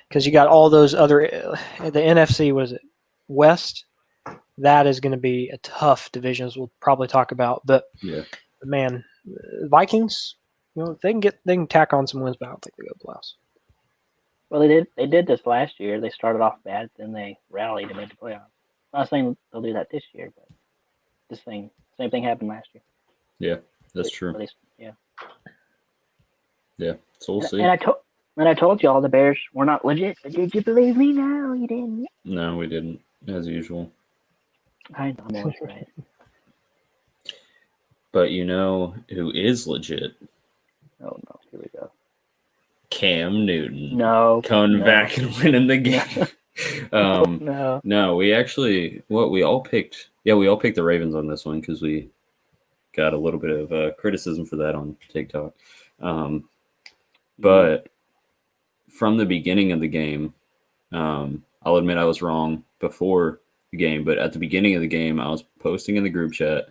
[SPEAKER 3] because you got all those other. The NFC, what is it? West. That is going to be a tough division, as we'll probably talk about. But man, Vikings, they can tack on some wins, but I don't think they go to the playoffs.
[SPEAKER 2] Well, they did this last year. They started off bad, then they rallied and made the playoffs. I'm not saying they'll do that this year, but same thing happened last year.
[SPEAKER 1] Yeah, that's true. Yeah, so we'll see.
[SPEAKER 2] And I told you all the Bears were not legit. Did you believe me? No, you didn't.
[SPEAKER 1] No, we didn't, as usual.
[SPEAKER 2] I know, I'm always right.
[SPEAKER 1] But you know who is legit?
[SPEAKER 2] Oh no, here we go.
[SPEAKER 1] Cam Newton.
[SPEAKER 2] No.
[SPEAKER 1] Coming back and winning the game.
[SPEAKER 2] No.
[SPEAKER 1] We actually we all picked the Ravens on this one because we got a little bit of criticism for that on TikTok. But from the beginning of the game, I'll admit I was wrong before the game, but at the beginning of the game, I was posting in the group chat,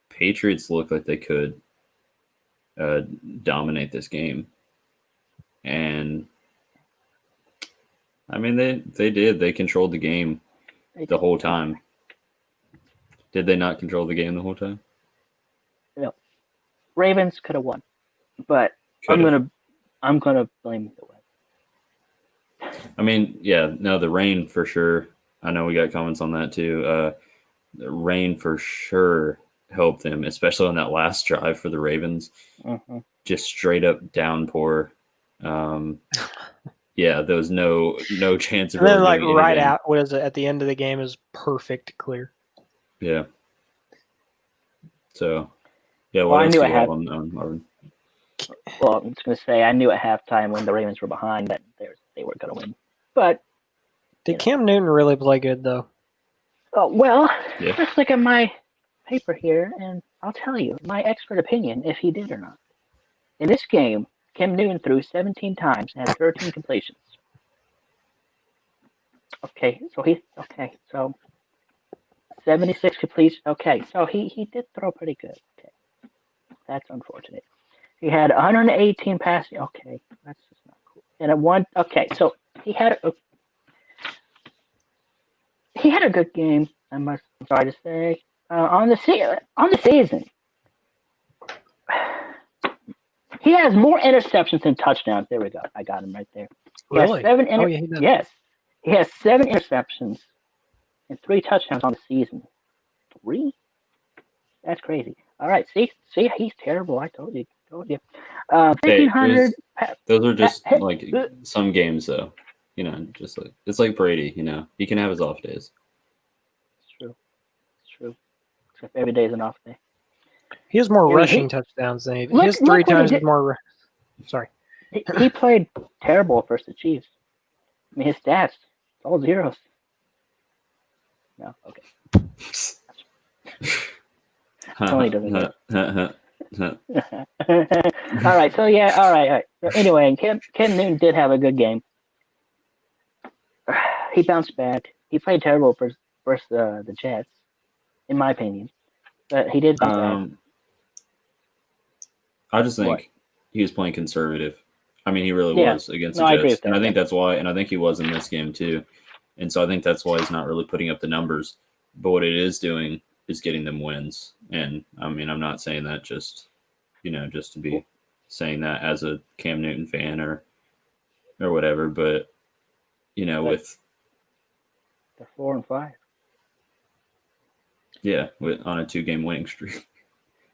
[SPEAKER 1] Patriots look like they could dominate this game. And I mean, they did. They controlled the game the whole time. Did they not control the game the whole time?
[SPEAKER 2] No. Ravens could have won, but I'm gonna blame the weather.
[SPEAKER 1] I mean, the rain for sure. I know we got comments on that too. The rain for sure helped them, especially on that last drive for the Ravens.
[SPEAKER 2] Mm-hmm.
[SPEAKER 1] Just straight up downpour. There was no chance of.
[SPEAKER 3] And then right out, what is it at the end of the game is perfect clear.
[SPEAKER 1] Yeah. So, what else do you have on Marvin?
[SPEAKER 2] Well, I'm just going to say I knew at halftime when the Ravens were behind that they were going to win. But
[SPEAKER 3] did Cam Newton really play good though?
[SPEAKER 2] Oh well, let's look at my paper here, and I'll tell you my expert opinion if he did or not. In this game, Cam Newton threw 17 times and had 13 completions. So 76 completions. Okay, so he did throw pretty good. Okay, that's unfortunate. He had 118 passing. Okay, that's just not cool. And so he had a good game. I'm sorry to say. On the season, he has more interceptions than touchdowns. There we go. I got him right there.
[SPEAKER 3] Really?
[SPEAKER 2] Yes. He has 7 interceptions and 3 touchdowns on the season. 3? That's crazy. All right. See, he's terrible. I told you. 1,500.
[SPEAKER 1] Those are just like some games, though. Just like it's like Brady. He can have his off days.
[SPEAKER 2] It's true. Except every day is an off day.
[SPEAKER 3] He has more rushing touchdowns than his 3 times is more. Sorry.
[SPEAKER 2] He played terrible versus the Chiefs. I mean, his stats, all zeros. No, okay. Tony doesn't get it. All right. So, all right. Anyway, Cam Newton did have a good game. he bounced back. He played terrible versus the Jets, in my opinion, but he did bounce back.
[SPEAKER 1] I just
[SPEAKER 2] What?
[SPEAKER 1] think he was playing conservative. I mean, he really
[SPEAKER 2] Yeah.
[SPEAKER 1] was against
[SPEAKER 2] No,
[SPEAKER 1] the
[SPEAKER 2] I agree
[SPEAKER 1] Jets,
[SPEAKER 2] with
[SPEAKER 1] and
[SPEAKER 2] that.
[SPEAKER 1] I think
[SPEAKER 2] Yeah.
[SPEAKER 1] that's why. And I think he was in this game too, and so I think that's why he's not really putting up the numbers. But what it is doing is getting them wins. And I mean, I'm not saying that just to be saying that as a Cam Newton fan or whatever, but
[SPEAKER 2] But
[SPEAKER 1] with
[SPEAKER 2] they're 4-5.
[SPEAKER 1] on a 2-game winning streak,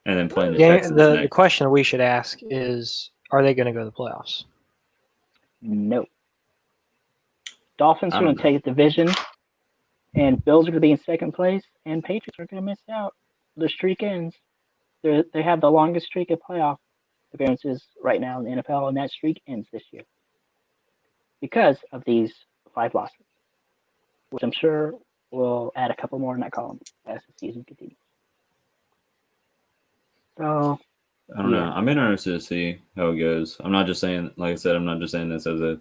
[SPEAKER 1] and then playing the
[SPEAKER 3] Game,
[SPEAKER 1] Texans
[SPEAKER 3] the
[SPEAKER 1] next.
[SPEAKER 3] question we should ask is, are they going to go to the playoffs?
[SPEAKER 2] No. Dolphins
[SPEAKER 1] I
[SPEAKER 2] are going
[SPEAKER 1] don't
[SPEAKER 2] to
[SPEAKER 1] know.
[SPEAKER 2] take the division, and Bills are going to be in second place, and Patriots are going to miss out. The streak ends. They have the longest streak of playoff appearances right now in the NFL, and that streak ends this year because of these 5 losses, which I'm sure will add a couple more in that column as the season continues. So,
[SPEAKER 1] I don't know. I'm interested to see how it goes. I'm not just saying, like I said, I'm not just saying this as a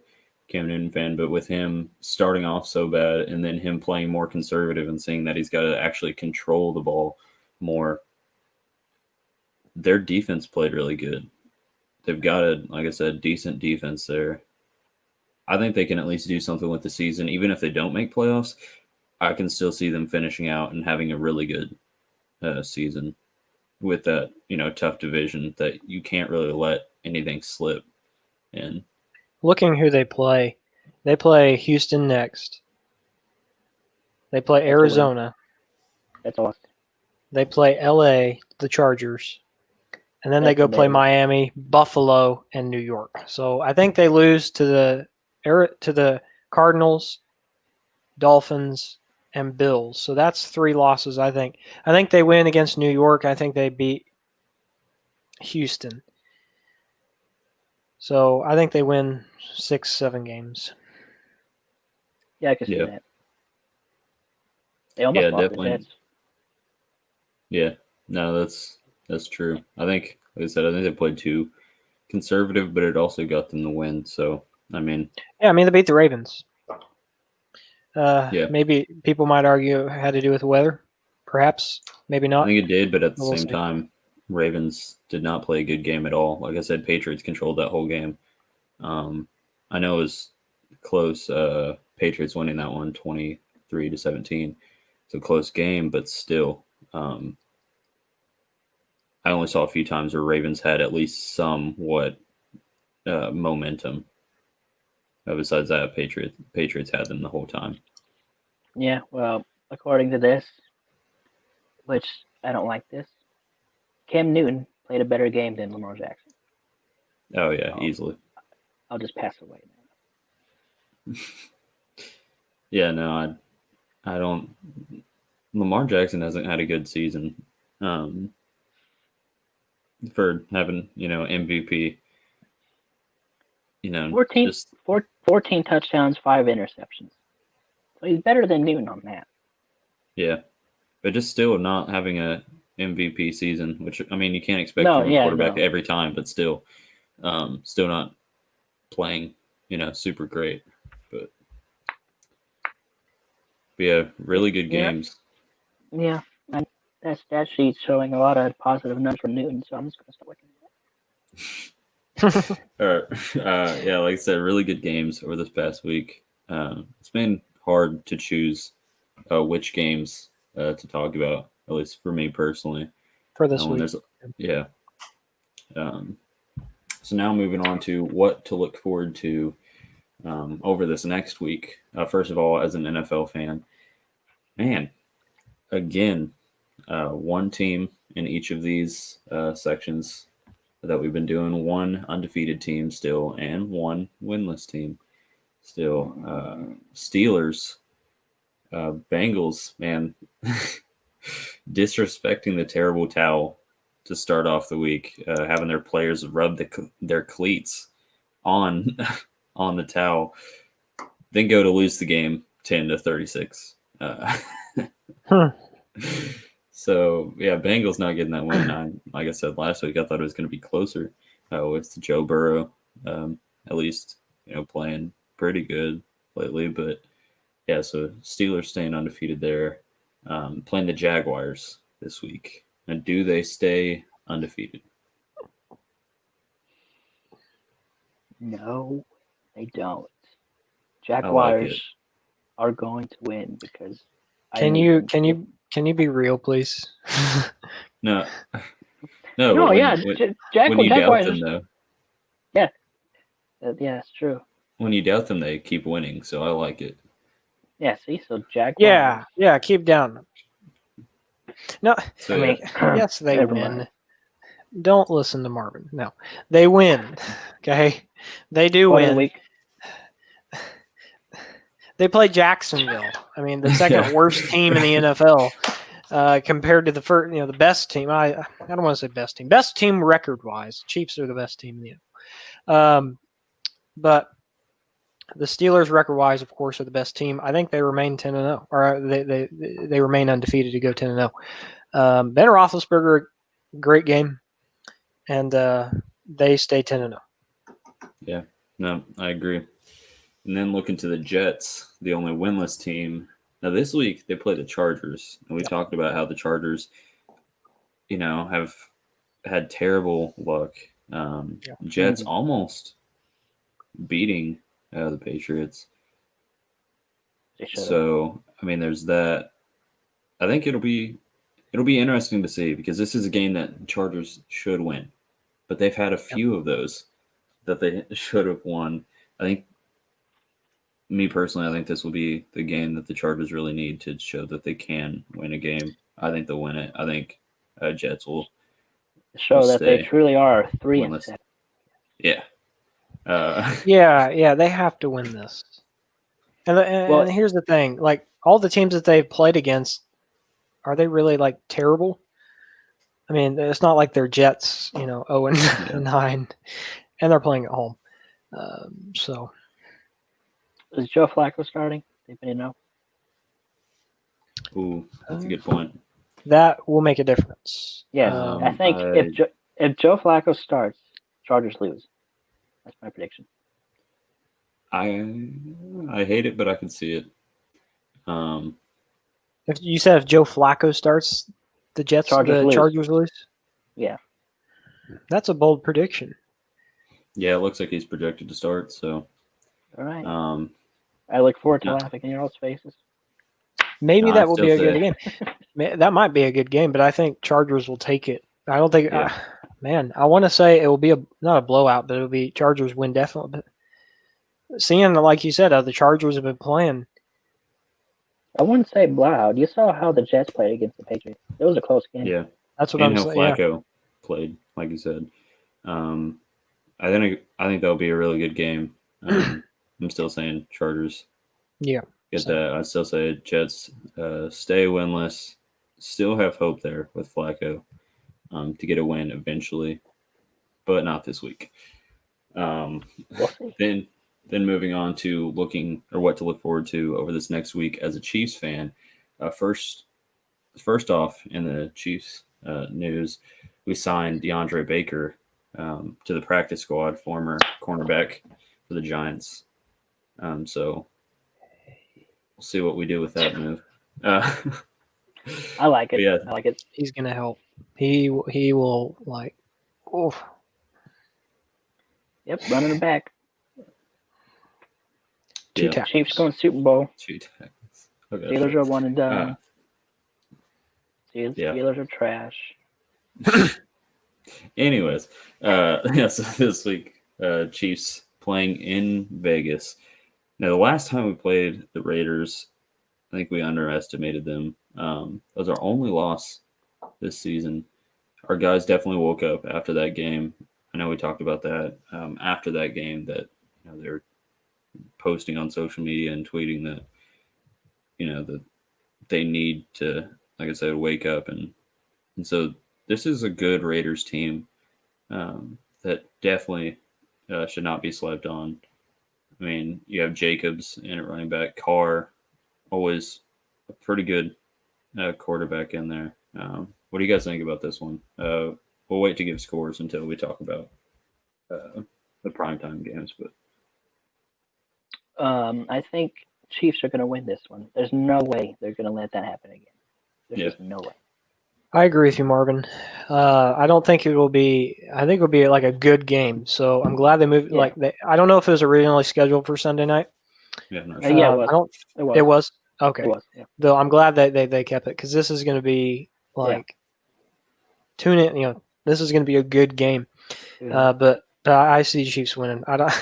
[SPEAKER 1] Cam Newton fan, but with him starting off so bad and then him playing more conservative and seeing that he's got to actually control the ball more, their defense played really good. They've got like I said, decent defense there. I think they can at least do something with the season, even if they don't make playoffs. I can still see them finishing out and having a really good season with that tough division that you can't really let anything slip in.
[SPEAKER 3] Looking who they play Houston next. They play
[SPEAKER 2] That's a win.
[SPEAKER 3] Arizona.
[SPEAKER 2] That's awesome.
[SPEAKER 3] They play LA, the Chargers. And then they
[SPEAKER 2] That's
[SPEAKER 3] go
[SPEAKER 2] a
[SPEAKER 3] play
[SPEAKER 2] bad one.
[SPEAKER 3] Miami, Buffalo, and New York. So I think they lose to the Cardinals, Dolphins, and Bills. So that's 3 losses, I think. I think they win against New York. I think they beat Houston. So I think they win 6, 7 games.
[SPEAKER 2] Yeah, I can see
[SPEAKER 1] Yeah,
[SPEAKER 2] that. They almost
[SPEAKER 1] yeah,
[SPEAKER 2] lost the
[SPEAKER 1] definitely.
[SPEAKER 2] Jets.
[SPEAKER 1] Yeah, no, that's true. I think, like I said, I think they played too conservative, but it also got them the win. So I mean,
[SPEAKER 3] Yeah, I mean, they beat the Ravens.
[SPEAKER 1] yeah,
[SPEAKER 3] Maybe people might argue it had to do with the weather. Perhaps, maybe
[SPEAKER 1] I
[SPEAKER 3] not.
[SPEAKER 1] think it did, but at the
[SPEAKER 3] We'll
[SPEAKER 1] same
[SPEAKER 3] see.
[SPEAKER 1] time, Ravens did not play a good game at all. Like I said, Patriots controlled that whole game. Um, I know it was close. Patriots winning that one 23-17. It's a close game, but still, I only saw a few times where Ravens had at least somewhat momentum. Besides that, Patriots had them the whole time.
[SPEAKER 2] Yeah, well, according to this, which I don't like this, Cam Newton played a better game than Lamar Jackson.
[SPEAKER 1] Oh yeah,
[SPEAKER 2] So
[SPEAKER 1] easily.
[SPEAKER 2] I'll just pass away.
[SPEAKER 1] Yeah, no, I don't. Lamar Jackson hasn't had a good season um, for having MVP.
[SPEAKER 2] 14,
[SPEAKER 1] Just
[SPEAKER 2] 14 touchdowns, 5 interceptions. So he's better than Newton on that.
[SPEAKER 1] yeah, but just still not having a MVP season, which I mean you can't expect
[SPEAKER 2] No,
[SPEAKER 1] from a
[SPEAKER 2] yeah,
[SPEAKER 1] quarterback
[SPEAKER 2] no.
[SPEAKER 1] every time, but still not playing super great. But yeah, really good
[SPEAKER 2] Yeah,
[SPEAKER 1] games.
[SPEAKER 2] yeah. And that stat sheet's showing a lot of positive numbers for Newton, so I'm just going to start looking
[SPEAKER 1] All right. Yeah, like I said, really good games over this past week. It's been hard to choose which games to talk about, at least for me personally.
[SPEAKER 3] For this
[SPEAKER 1] When
[SPEAKER 3] week.
[SPEAKER 1] there's, yeah. Um, so now moving on to what to look forward to over this next week. First of all, as an NFL fan, man, again, one team in each of these sections that we've been doing, one undefeated team still, and one winless team still. Steelers, Bengals, man, disrespecting the terrible towel to start off the week, having their players rub their cleats on on the towel, then go to lose the game 10-36.
[SPEAKER 3] Hmm.
[SPEAKER 1] So yeah, Bengals not getting that win. Like I said last week, I thought it was going to be closer with Joe Burrow, at least playing pretty good lately. But Yeah, so Steelers staying undefeated there, playing the Jaguars this week. And do they stay undefeated?
[SPEAKER 2] No, they don't.
[SPEAKER 1] I like it.
[SPEAKER 2] Jaguars are going to win because I
[SPEAKER 3] Can
[SPEAKER 2] need
[SPEAKER 3] you
[SPEAKER 2] them
[SPEAKER 3] can
[SPEAKER 2] to.
[SPEAKER 3] you can you be real, please?
[SPEAKER 1] No, no, but
[SPEAKER 2] No, yeah,
[SPEAKER 1] when you doubt
[SPEAKER 2] Jaguars.
[SPEAKER 1] them though,
[SPEAKER 2] Yeah, yeah, it's true.
[SPEAKER 1] when you doubt them, they keep winning. So I like it.
[SPEAKER 2] Yeah, see, so Jaguars.
[SPEAKER 3] Yeah, keep down. No,
[SPEAKER 1] So
[SPEAKER 2] I
[SPEAKER 1] yeah,
[SPEAKER 2] mean,
[SPEAKER 3] yes, they
[SPEAKER 2] never
[SPEAKER 3] win.
[SPEAKER 2] mind.
[SPEAKER 3] Don't listen to Marvin. No, they win. Okay, they do
[SPEAKER 2] Play of the
[SPEAKER 3] win.
[SPEAKER 2] week.
[SPEAKER 3] They play Jacksonville. I mean, the second
[SPEAKER 1] yeah,
[SPEAKER 3] worst team in the NFL compared to the first, the best team. I don't want to say best team. Best team record wise, Chiefs are the best team in the NFL. But the Steelers record wise, of course, are the best team. I think they remain 10-0, or they remain undefeated to go 10-0. Ben Roethlisberger, great game, and they stay 10-0.
[SPEAKER 1] yeah. No, I agree. And then looking to the Jets, the only winless team. Now this week they play the Chargers, and we talked about how the Chargers, have had terrible luck.
[SPEAKER 3] Yeah.
[SPEAKER 1] Jets almost beating the Patriots.
[SPEAKER 2] They should have.
[SPEAKER 1] So I mean, there's that. I think it'll be interesting to see because this is a game that Chargers should win, but they've had a few of those that they should have won. I think me personally, I think this will be the game that the Chargers really need to show that they can win a game. I think they'll win it. I think Jets will
[SPEAKER 2] Show that they
[SPEAKER 1] stay
[SPEAKER 2] truly are 3-7.
[SPEAKER 1] winless. Yeah. Uh,
[SPEAKER 3] Yeah, they have to win this. And
[SPEAKER 2] Well,
[SPEAKER 3] here's the thing: like all the teams that they've played against, are they really like terrible? I mean, it's not like they're Jets, 0-9, and they're playing at home. So
[SPEAKER 2] is Joe Flacco starting? Anybody know?
[SPEAKER 1] ooh, that's a good point.
[SPEAKER 3] that will make a difference.
[SPEAKER 2] Yes, I think
[SPEAKER 1] I
[SPEAKER 2] if Joe Flacco starts, Chargers lose. That's my prediction.
[SPEAKER 1] I hate it, but I can see it. Um,
[SPEAKER 3] If you said if Joe Flacco starts,
[SPEAKER 2] Chargers
[SPEAKER 3] the
[SPEAKER 2] lose.
[SPEAKER 3] Chargers lose.
[SPEAKER 2] Yeah.
[SPEAKER 3] That's a bold prediction.
[SPEAKER 1] yeah, it looks like he's projected to start. So,
[SPEAKER 2] All right.
[SPEAKER 1] um,
[SPEAKER 2] I look forward to
[SPEAKER 1] no,
[SPEAKER 2] laughing in your all's faces.
[SPEAKER 3] Maybe
[SPEAKER 1] no, I
[SPEAKER 3] that will
[SPEAKER 1] still
[SPEAKER 3] be a good
[SPEAKER 1] say
[SPEAKER 3] game. That might be a good game, but I think Chargers will take it. I don't think.
[SPEAKER 1] yeah.
[SPEAKER 3] Man, I want to say it will be not a blowout, but it'll be Chargers win definitely. But seeing like you said, how the Chargers have been playing.
[SPEAKER 2] I wouldn't say blowout. You saw how the Jets played against the Patriots. It was a close game.
[SPEAKER 1] Yeah,
[SPEAKER 3] That's what
[SPEAKER 1] and
[SPEAKER 3] I'm
[SPEAKER 1] how
[SPEAKER 3] saying. Yeah,
[SPEAKER 1] Flacco played, like you said. Um, I think that'll be a really good game. I'm still saying Chargers
[SPEAKER 3] yeah.
[SPEAKER 1] get
[SPEAKER 3] Same.
[SPEAKER 1] that. I still say Jets stay winless. Still have hope there with Flacco to get a win eventually, but not this week. Um,
[SPEAKER 2] We'll see.
[SPEAKER 1] then moving on to looking or what to look forward to over this next week as a Chiefs fan. First off, in the Chiefs news, we signed DeAndre Baker to the practice squad, former cornerback for the Giants. So we'll see what we do with that move.
[SPEAKER 2] I like
[SPEAKER 1] But
[SPEAKER 2] it.
[SPEAKER 1] yeah,
[SPEAKER 2] I like it.
[SPEAKER 3] He's gonna help. He will like. Oh,
[SPEAKER 2] Yep, running it back.
[SPEAKER 3] two
[SPEAKER 1] yeah,
[SPEAKER 2] Chiefs
[SPEAKER 3] tackles.
[SPEAKER 2] going Super Bowl.
[SPEAKER 1] shoot. Okay,
[SPEAKER 2] Steelers
[SPEAKER 1] sure.
[SPEAKER 2] are one and
[SPEAKER 1] Uh,
[SPEAKER 2] done.
[SPEAKER 1] yeah.
[SPEAKER 2] Steelers are trash.
[SPEAKER 1] Anyways, yeah. So this week, Chiefs playing in Vegas. Now, the last time we played the Raiders, I think we underestimated them. That was our only loss this season. Our guys definitely woke up after that game. I know we talked about that after that game that they're posting on social media and tweeting that that they need to, like I said, wake up and so this is a good Raiders team that definitely should not be slept on. I mean, you have Jacobs in at running back, Carr, always a pretty good quarterback in there. What do you guys think about this one? We'll wait to give scores until we talk about the primetime games, but
[SPEAKER 2] I think Chiefs are going to win this one. There's no way they're going to let that happen again. There's
[SPEAKER 1] Yeah.
[SPEAKER 2] just no way.
[SPEAKER 3] I agree with you, Marvin. I don't think it will be. I think it will be like a good game. So I'm glad they moved.
[SPEAKER 2] Yeah.
[SPEAKER 3] I don't know if it was originally scheduled for Sunday night.
[SPEAKER 1] Yeah, I'm not
[SPEAKER 2] Yeah,
[SPEAKER 1] sure.
[SPEAKER 2] it was.
[SPEAKER 3] I don't.
[SPEAKER 2] It was.
[SPEAKER 3] It was okay.
[SPEAKER 2] It was. Yeah.
[SPEAKER 3] Though I'm glad that they kept it because this is going to be like tune in. This is going to be a good game. But I see the Chiefs winning. I don't.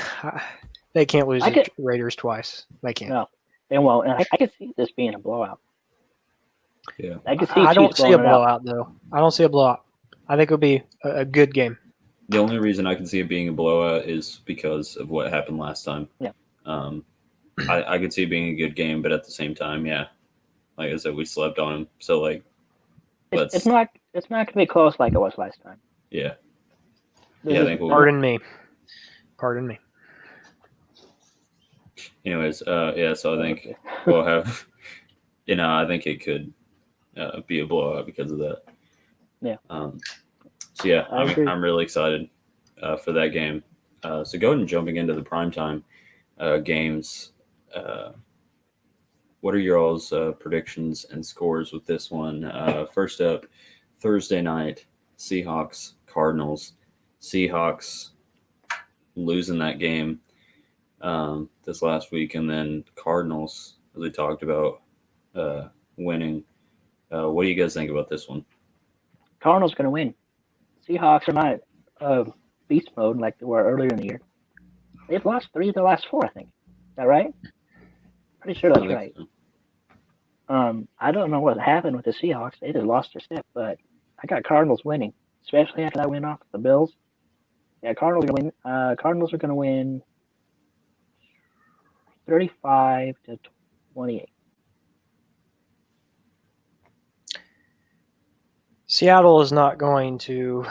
[SPEAKER 3] They can't lose the Raiders twice. They can't.
[SPEAKER 2] No, they won't. And I could see this being a blowout.
[SPEAKER 1] Yeah.
[SPEAKER 2] I could see.
[SPEAKER 3] I don't
[SPEAKER 2] Chiefs
[SPEAKER 3] see a
[SPEAKER 2] blowing it out.
[SPEAKER 3] blowout though. I don't see a blowout. I think it'll be a good game.
[SPEAKER 1] The only reason I can see it being a blowout is because of what happened last time.
[SPEAKER 2] Yeah.
[SPEAKER 1] I could see it being a good game, but at the same time, yeah, like I said, we slept on him. So like,
[SPEAKER 2] It's not going to be close like it was last time.
[SPEAKER 1] yeah,
[SPEAKER 2] This
[SPEAKER 1] yeah. I
[SPEAKER 2] is-
[SPEAKER 1] think
[SPEAKER 3] Pardon me.
[SPEAKER 1] Anyways, yeah. So I think we'll have, I think it could be a blowout because of that.
[SPEAKER 2] Yeah.
[SPEAKER 1] So yeah,
[SPEAKER 2] I agree.
[SPEAKER 1] I'm really excited for that game. So go ahead and jumping into the primetime games. What are your all's predictions and scores with this one? First up, Thursday night, Seahawks, Cardinals. Seahawks losing that game this last week, and then Cardinals, as we talked about, winning. What do you guys think about this one?
[SPEAKER 2] Cardinals going to win. Seahawks are not beast mode like they were earlier in the year. They've lost 3 of the last 4, I think. Is that right? Pretty sure that's right.
[SPEAKER 1] So.
[SPEAKER 2] I don't know what happened with the Seahawks. They just lost their step, but I got Cardinals winning, especially after that win off the Bills. Yeah, Cardinals are going to win. Cardinals are going to win 35-28.
[SPEAKER 3] Seattle is not going to.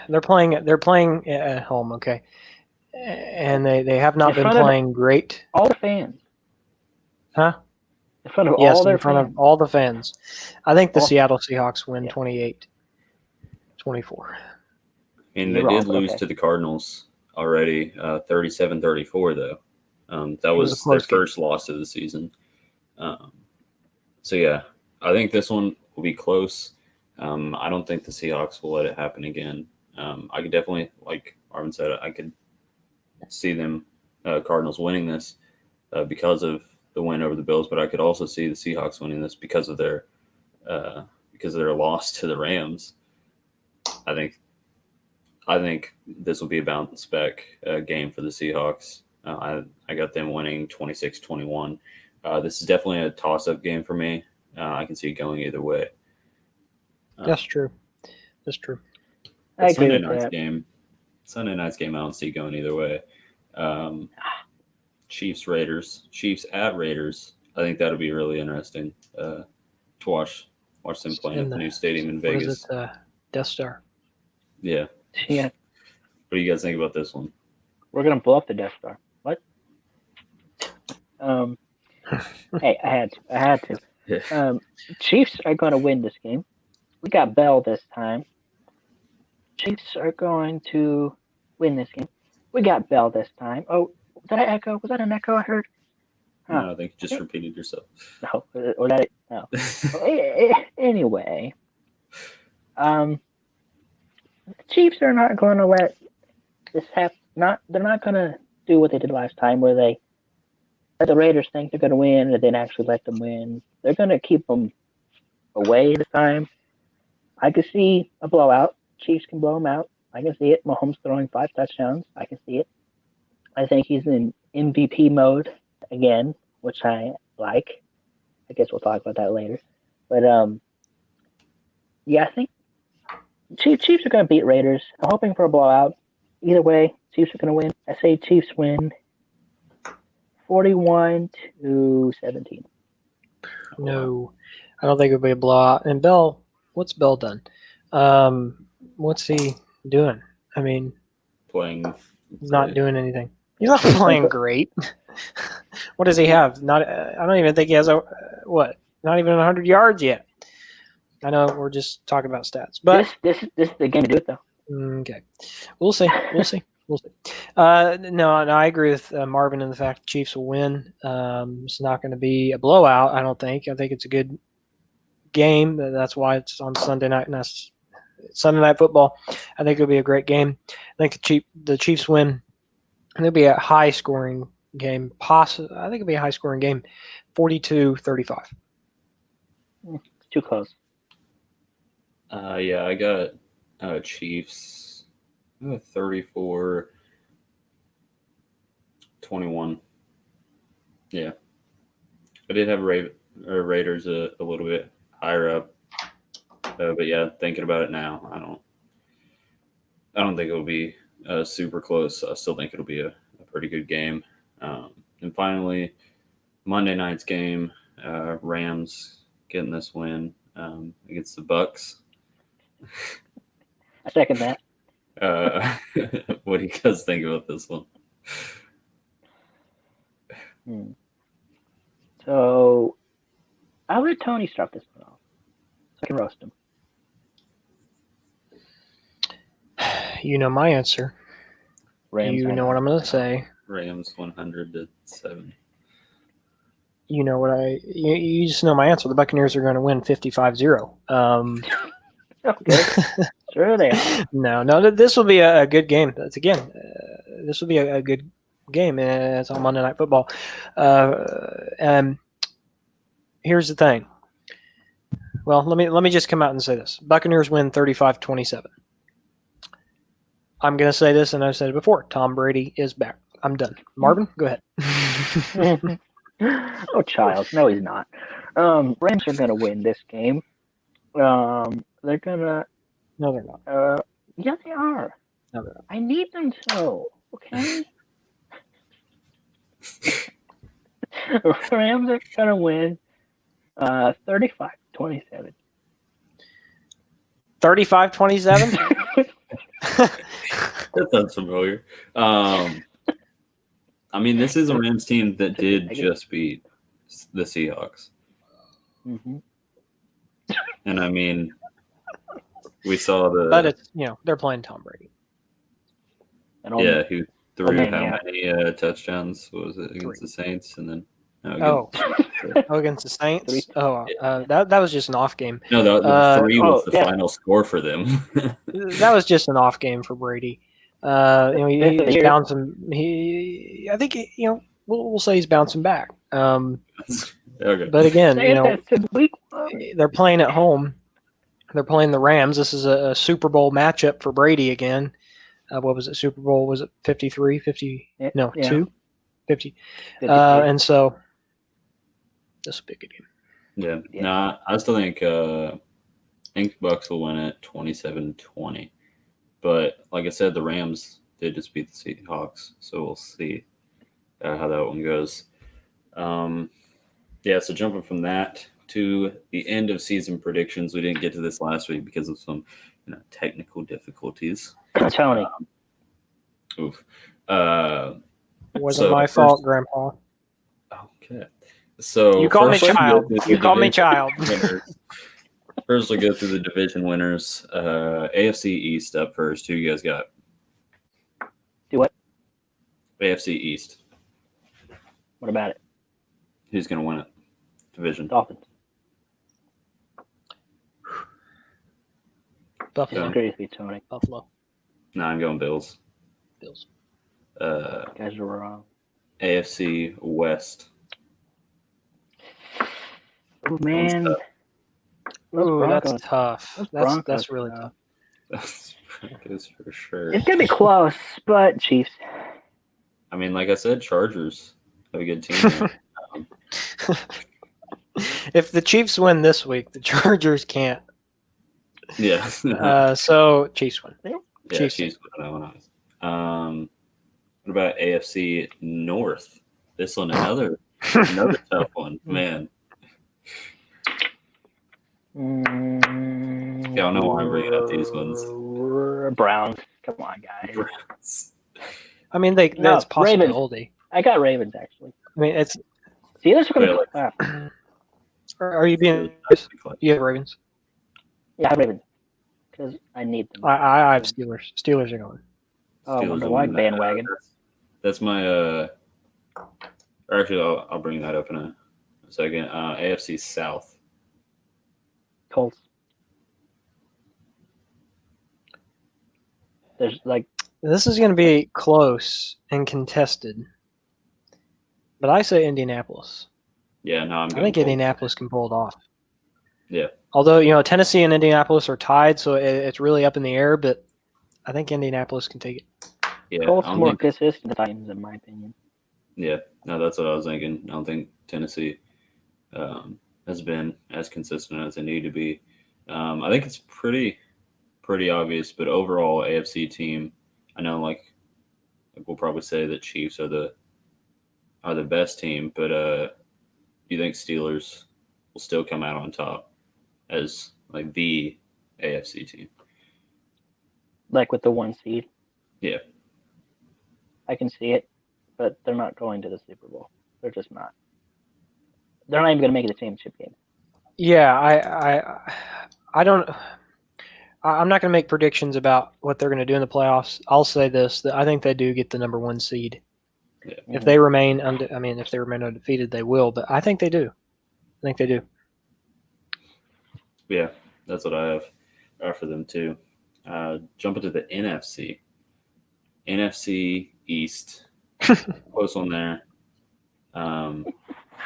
[SPEAKER 3] They're playing at home, okay, and they have not been playing great.
[SPEAKER 2] All the fans,
[SPEAKER 3] huh?
[SPEAKER 2] In front of all their fans.
[SPEAKER 3] Of all the fans. I think the Seattle Seahawks win 28-24.
[SPEAKER 1] And they did lose to the Cardinals already, 37-34 though. That was their first loss of the season. So yeah, I think this one will be close. I don't think the Seahawks will let it happen again. I could definitely, like Arvin said, I could see them Cardinals winning this because of the win over the Bills, but I could also see the Seahawks winning this because of their loss to the Rams. I think this will be a bounce back game for the Seahawks. I got them winning 26-21. This is definitely a toss-up game for me. I can see it going either way.
[SPEAKER 3] That's true.
[SPEAKER 2] I agree
[SPEAKER 1] Sunday
[SPEAKER 2] with
[SPEAKER 1] night's
[SPEAKER 2] that.
[SPEAKER 1] game. Sunday night's game, I don't see going either way. Chiefs at Raiders. I think that'll be really interesting to watch them playing at the new stadium in Vegas.
[SPEAKER 3] What is it? Death Star.
[SPEAKER 1] Yeah.
[SPEAKER 2] Yeah.
[SPEAKER 1] What do you guys think about this one?
[SPEAKER 2] We're gonna blow up the Death Star. What? Hey, I had to.
[SPEAKER 1] Yeah.
[SPEAKER 2] Chiefs are gonna win this game. We got Bell this time. Chiefs are going to win this game. We got Bell this time. Oh, did I echo? Was that an echo I heard?
[SPEAKER 1] No, I think you just repeated yourself.
[SPEAKER 2] No, or that? No. Anyway, the Chiefs are not going to let this happen. They're not going to do what they did last time, where they let the Raiders think they're going to win and then actually let them win. They're going to keep them away this time. I could see a blowout. Chiefs can blow them out. I can see it. Mahomes throwing 5 touchdowns. I can see it. I think he's in MVP mode again, which I like. I guess we'll talk about that later. But yeah, I think Chiefs are going to beat Raiders. I'm hoping for a blowout. Either way, Chiefs are going to win. I say Chiefs win 41-17.
[SPEAKER 3] No, I don't think it'll be a blowout. And Bell, what's Bell done? What's he doing? I mean,
[SPEAKER 1] playing.
[SPEAKER 3] Not doing anything. He's not playing great. What does he have? I don't even think he has Not even 100 yards yet. I know we're just talking about stats, but
[SPEAKER 2] this is the game to do it though.
[SPEAKER 3] Okay, we'll see. We'll see. No, I agree with Marvin in the fact the Chiefs will win. It's not going to be a blowout, I don't think. I think it's a good game. That's why it's on Sunday night, and that's Sunday Night Football. I think it'll be a great game. I think the Chiefs win. And it'll be a high-scoring game. I think it'll be a high-scoring game, 42-35.
[SPEAKER 2] It's too close.
[SPEAKER 1] Yeah, I got Chiefs 34-21. Yeah. I did have Raiders a little bit higher up. But yeah, thinking about it now, I don't think it'll be super close. I still think it'll be a pretty good game. And finally, Monday night's game, Rams getting this win against the Bucks.
[SPEAKER 2] I second that.
[SPEAKER 1] What do you guys think about this one?
[SPEAKER 2] So I'll let Tony start this one off. I can roast him.
[SPEAKER 3] You know my answer.
[SPEAKER 2] Rams
[SPEAKER 3] you know what I'm going to say.
[SPEAKER 1] Rams 100-7.
[SPEAKER 3] You know what you just know my answer. The Buccaneers are going to win 55-0.
[SPEAKER 2] Okay. Sure they are.
[SPEAKER 3] No, this will be a good game. This will be a good game. It's on Monday Night Football. And here's the thing. Well, let me just come out and say this. Buccaneers win 35-27. I'm going to say this, and I've said it before. Tom Brady is back. I'm done. Marvin, go ahead.
[SPEAKER 2] Oh, child. No, he's not. Rams are going to win this game. They're going to...
[SPEAKER 3] No, they're not.
[SPEAKER 2] Yeah, they are.
[SPEAKER 3] No, they're not.
[SPEAKER 2] I need them to. Okay? Rams are going to win 35-27.
[SPEAKER 3] 35-27?
[SPEAKER 1] That sounds familiar. I mean, this is a Rams team that did just beat the Seahawks.
[SPEAKER 2] Mm-hmm.
[SPEAKER 1] And I mean, we saw
[SPEAKER 3] But it's, they're playing Tom Brady.
[SPEAKER 1] Yeah, who threw how many touchdowns? What was it against the Saints? And then
[SPEAKER 3] against the Saints? That was just an off game.
[SPEAKER 1] No, the 3 was the final score for them.
[SPEAKER 3] That was just an off game for Brady. He's bouncing. I think we'll say he's bouncing back.
[SPEAKER 1] Okay.
[SPEAKER 3] But again, they're playing at home. They're playing the Rams. This is a Super Bowl matchup for Brady again. What was it? Super Bowl, was it 53? 50? No,
[SPEAKER 2] yeah.
[SPEAKER 3] 2? 50. And so this will be a good game.
[SPEAKER 1] Yeah. No, I still think Bucks will win it 27-20. But like I said, the Rams did just beat the Seahawks, so we'll see how that one goes. So jumping from that to the end of season predictions, we didn't get to this last week because of some technical difficulties.
[SPEAKER 2] Tony.
[SPEAKER 1] Oof.
[SPEAKER 3] Wasn't my fault, Grandpa.
[SPEAKER 1] Okay. So
[SPEAKER 3] you call me child. You call me child.
[SPEAKER 1] First, we'll go through the division winners. AFC East up first. Who you guys got?
[SPEAKER 2] Do what?
[SPEAKER 1] AFC East.
[SPEAKER 2] What about it?
[SPEAKER 1] Who's going to win it? Division.
[SPEAKER 2] Dolphins.
[SPEAKER 3] Buffalo.
[SPEAKER 2] I agree with you, Tony.
[SPEAKER 3] Buffalo.
[SPEAKER 1] No, I'm going Bills.
[SPEAKER 3] Bills.
[SPEAKER 2] You guys are wrong.
[SPEAKER 1] AFC West.
[SPEAKER 2] Oh, man.
[SPEAKER 3] Ooh, that's tough. That's really tough.
[SPEAKER 1] That's Broncos for sure.
[SPEAKER 2] It's going to be close, but Chiefs.
[SPEAKER 1] I mean, like I said, Chargers have a good team.
[SPEAKER 3] If the Chiefs win this week, the Chargers can't.
[SPEAKER 1] Yeah.
[SPEAKER 3] So Chiefs win.
[SPEAKER 1] Yeah, Chiefs win that one. What about AFC North? This one, another tough one, man. I don't know why I'm bringing up these ones.
[SPEAKER 2] Browns. Come on, guys.
[SPEAKER 1] Browns.
[SPEAKER 3] I mean, that's possibility.
[SPEAKER 2] Ravens. I got Ravens, actually.
[SPEAKER 3] I mean, it's.
[SPEAKER 2] Steelers are going to.
[SPEAKER 3] Are you being? You have Ravens.
[SPEAKER 2] Yeah, I have Ravens because I need them.
[SPEAKER 3] I have Steelers. Steelers are going.
[SPEAKER 2] Oh, I
[SPEAKER 1] Steelers
[SPEAKER 2] wonder
[SPEAKER 1] will
[SPEAKER 2] why
[SPEAKER 1] win that.
[SPEAKER 2] bandwagon.
[SPEAKER 1] That's my. Or actually, I'll bring that up in a second. AFC South.
[SPEAKER 2] Colts. There's like
[SPEAKER 3] This is going to be close and contested, but I say Indianapolis.
[SPEAKER 1] Yeah, no, I'm
[SPEAKER 3] I
[SPEAKER 1] going
[SPEAKER 3] think
[SPEAKER 1] Colts.
[SPEAKER 3] Indianapolis can pull it off.
[SPEAKER 1] Yeah.
[SPEAKER 3] Although, Tennessee and Indianapolis are tied, so it's really up in the air, but I think Indianapolis can take it.
[SPEAKER 1] Yeah,
[SPEAKER 2] Colts
[SPEAKER 1] I don't
[SPEAKER 2] more
[SPEAKER 1] think.
[SPEAKER 2] consistent than Titans, in my opinion.
[SPEAKER 1] Yeah, no, that's what I was thinking. I don't think Tennessee has been as consistent as they need to be. I think it's pretty obvious, but overall AFC team, I know like we'll probably say that Chiefs are the best team, but do you think Steelers will still come out on top as like the AFC team?
[SPEAKER 2] Like with the 1 seed.
[SPEAKER 1] Yeah.
[SPEAKER 2] I can see it, but they're not going to the Super Bowl. They're just not. They're not even going to make it a championship game.
[SPEAKER 3] Yeah, I don't. I'm not going to make predictions about what they're going to do in the playoffs. I'll say this: that I think they do get the number 1 seed.
[SPEAKER 1] Yeah.
[SPEAKER 3] If they remain if they remain undefeated, they will. But I think they do. I think they do.
[SPEAKER 1] Yeah, that's what I have for them too. Jumping to the NFC. NFC East. Close one there.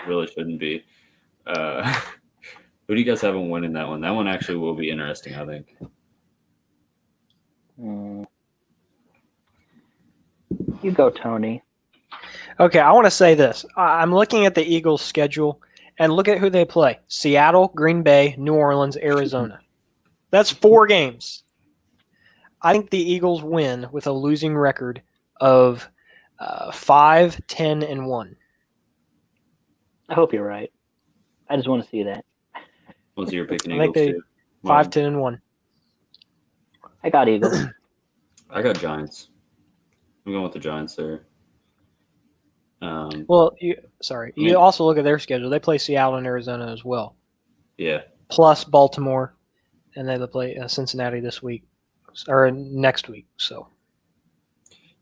[SPEAKER 1] Really shouldn't be. Who do you guys have in winning that one? That one actually will be interesting, I think.
[SPEAKER 2] You go, Tony.
[SPEAKER 3] Okay, I want to say this. I'm looking at the Eagles' schedule and look at who they play: Seattle, Green Bay, New Orleans, Arizona. That's 4 games. I think the Eagles win with a losing record of 5, 10, and 1.
[SPEAKER 2] I hope you're right. I just want to see that.
[SPEAKER 1] Was your picking
[SPEAKER 3] I think
[SPEAKER 1] Eagles
[SPEAKER 3] they
[SPEAKER 1] too?
[SPEAKER 3] 5, 10, and 1.
[SPEAKER 2] I got Eagles.
[SPEAKER 1] I got Giants. I'm going with the Giants there.
[SPEAKER 3] Well, you also look at their schedule. They play Seattle and Arizona as well.
[SPEAKER 1] Yeah.
[SPEAKER 3] Plus Baltimore, and they play Cincinnati this week or next week. So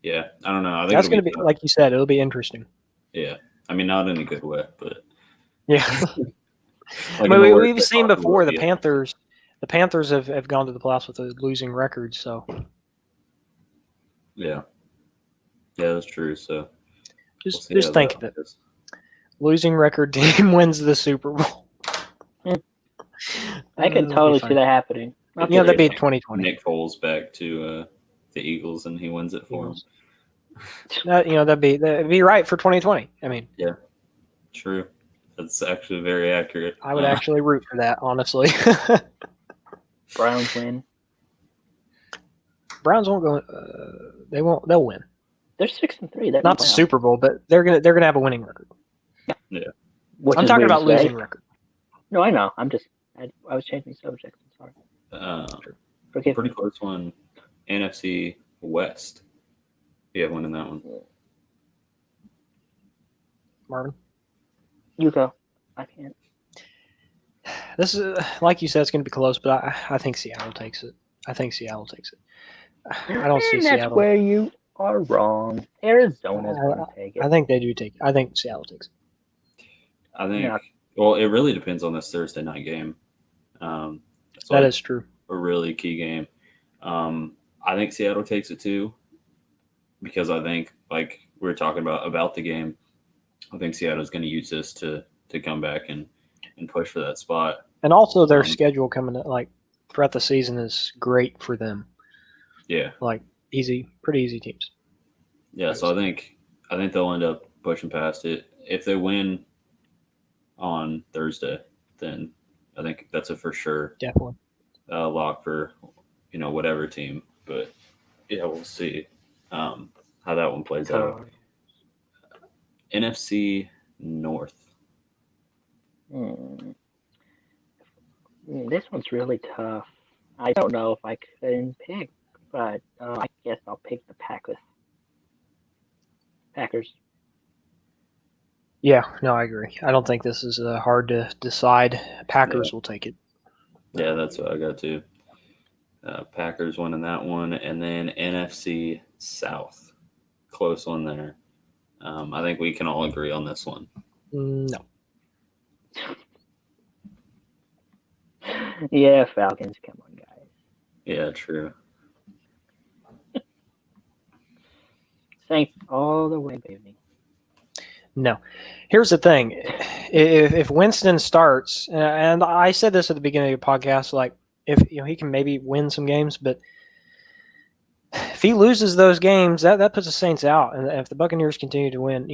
[SPEAKER 1] Yeah, I don't know. I think
[SPEAKER 3] that's
[SPEAKER 1] it'll
[SPEAKER 3] going to be,
[SPEAKER 1] tough.
[SPEAKER 3] like you said, it'll be interesting.
[SPEAKER 1] Yeah, I mean, not in a good way, but
[SPEAKER 3] yeah.
[SPEAKER 1] like
[SPEAKER 3] I mean, we've
[SPEAKER 1] way
[SPEAKER 3] seen
[SPEAKER 1] possible,
[SPEAKER 3] before the
[SPEAKER 1] yeah.
[SPEAKER 3] Panthers. The Panthers have gone to the playoffs with a losing record. So
[SPEAKER 1] yeah, that's true. So
[SPEAKER 3] just
[SPEAKER 1] we'll see how
[SPEAKER 3] think of
[SPEAKER 1] that
[SPEAKER 3] it.
[SPEAKER 1] goes.
[SPEAKER 3] Losing record team wins the Super Bowl.
[SPEAKER 2] I could totally see that happening.
[SPEAKER 3] That'd be 2020.
[SPEAKER 1] Nick Foles back to the Eagles, and he wins it for him.
[SPEAKER 3] That'd be right for 2020. I mean,
[SPEAKER 1] yeah, true. That's actually very accurate.
[SPEAKER 3] I would actually root for that, honestly.
[SPEAKER 2] Browns win.
[SPEAKER 3] Browns won't go. They won't. They'll win.
[SPEAKER 2] They're 6-3.
[SPEAKER 3] Not the Super Bowl, but they're gonna have a winning record.
[SPEAKER 1] Yeah.
[SPEAKER 3] I'm talking about losing record.
[SPEAKER 2] No, I know. I was changing subjects. I'm sorry.
[SPEAKER 1] Pretty close one. NFC West. You have one in that one.
[SPEAKER 3] Marvin?
[SPEAKER 2] You go. I can't.
[SPEAKER 3] This is, like you said, it's going to be close, but I think Seattle takes it. I don't see Seattle.
[SPEAKER 2] That's where you are wrong. Arizona's going to take it.
[SPEAKER 3] I think they do take it. I think Seattle takes it.
[SPEAKER 1] I think, well, it really depends on this Thursday night game.
[SPEAKER 3] That is true.
[SPEAKER 1] A really key game. I think Seattle takes it too, because I think, like we were talking about the game, I think Seattle's going to use this to come back and push for that spot.
[SPEAKER 3] And also their schedule coming like throughout the season is great for them.
[SPEAKER 1] Yeah.
[SPEAKER 3] Like pretty easy teams.
[SPEAKER 1] Yeah, so I think they'll end up pushing past it. If they win on Thursday, then I think that's a for sure
[SPEAKER 3] definitely
[SPEAKER 1] lock for whatever team. But yeah, we'll see how that one plays out. NFC North.
[SPEAKER 2] This one's really tough. I don't know if I can pick, but I guess I'll pick the Packers.
[SPEAKER 3] Yeah, no, I agree. I don't think this is hard to decide. Packers will take it.
[SPEAKER 1] Yeah, that's what I got too. Packers winning that one, and then NFC South. Close one there. I think we can all agree on this one.
[SPEAKER 3] No.
[SPEAKER 2] Yeah, Falcons. Come on, guys.
[SPEAKER 1] Yeah, true.
[SPEAKER 2] Saints all the way, baby.
[SPEAKER 3] No. Here's the thing. If Winston starts, and I said this at the beginning of the podcast, like if he can maybe win some games, but if he loses those games, that puts the Saints out. And if the Buccaneers continue to win,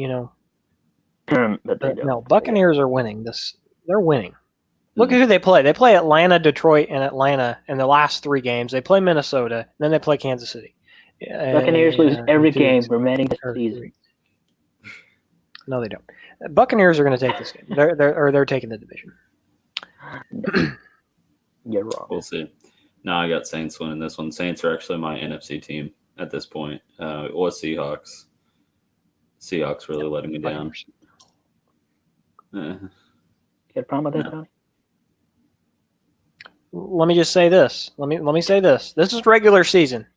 [SPEAKER 2] But they don't.
[SPEAKER 3] no, Buccaneers are winning this. They're winning. Look
[SPEAKER 1] Mm.
[SPEAKER 3] at who they play. They play Atlanta, Detroit, and Atlanta in the last 3 games. They play Minnesota, then they play Kansas City.
[SPEAKER 2] Buccaneers lose every
[SPEAKER 3] 2
[SPEAKER 2] game
[SPEAKER 3] weeks.
[SPEAKER 2] remaining this
[SPEAKER 3] Or 3
[SPEAKER 2] season.
[SPEAKER 3] weeks. No, they don't. Buccaneers are going to take this game. They're taking the division.
[SPEAKER 2] No. You're wrong.
[SPEAKER 1] We'll see. No, I got Saints winning this one. Saints are actually my NFC team at this point. It was Seahawks. Seahawks really letting me down.
[SPEAKER 2] You got a problem with that,
[SPEAKER 1] No.
[SPEAKER 2] Tony?
[SPEAKER 3] Let me just say this. Let me say this. This is regular season.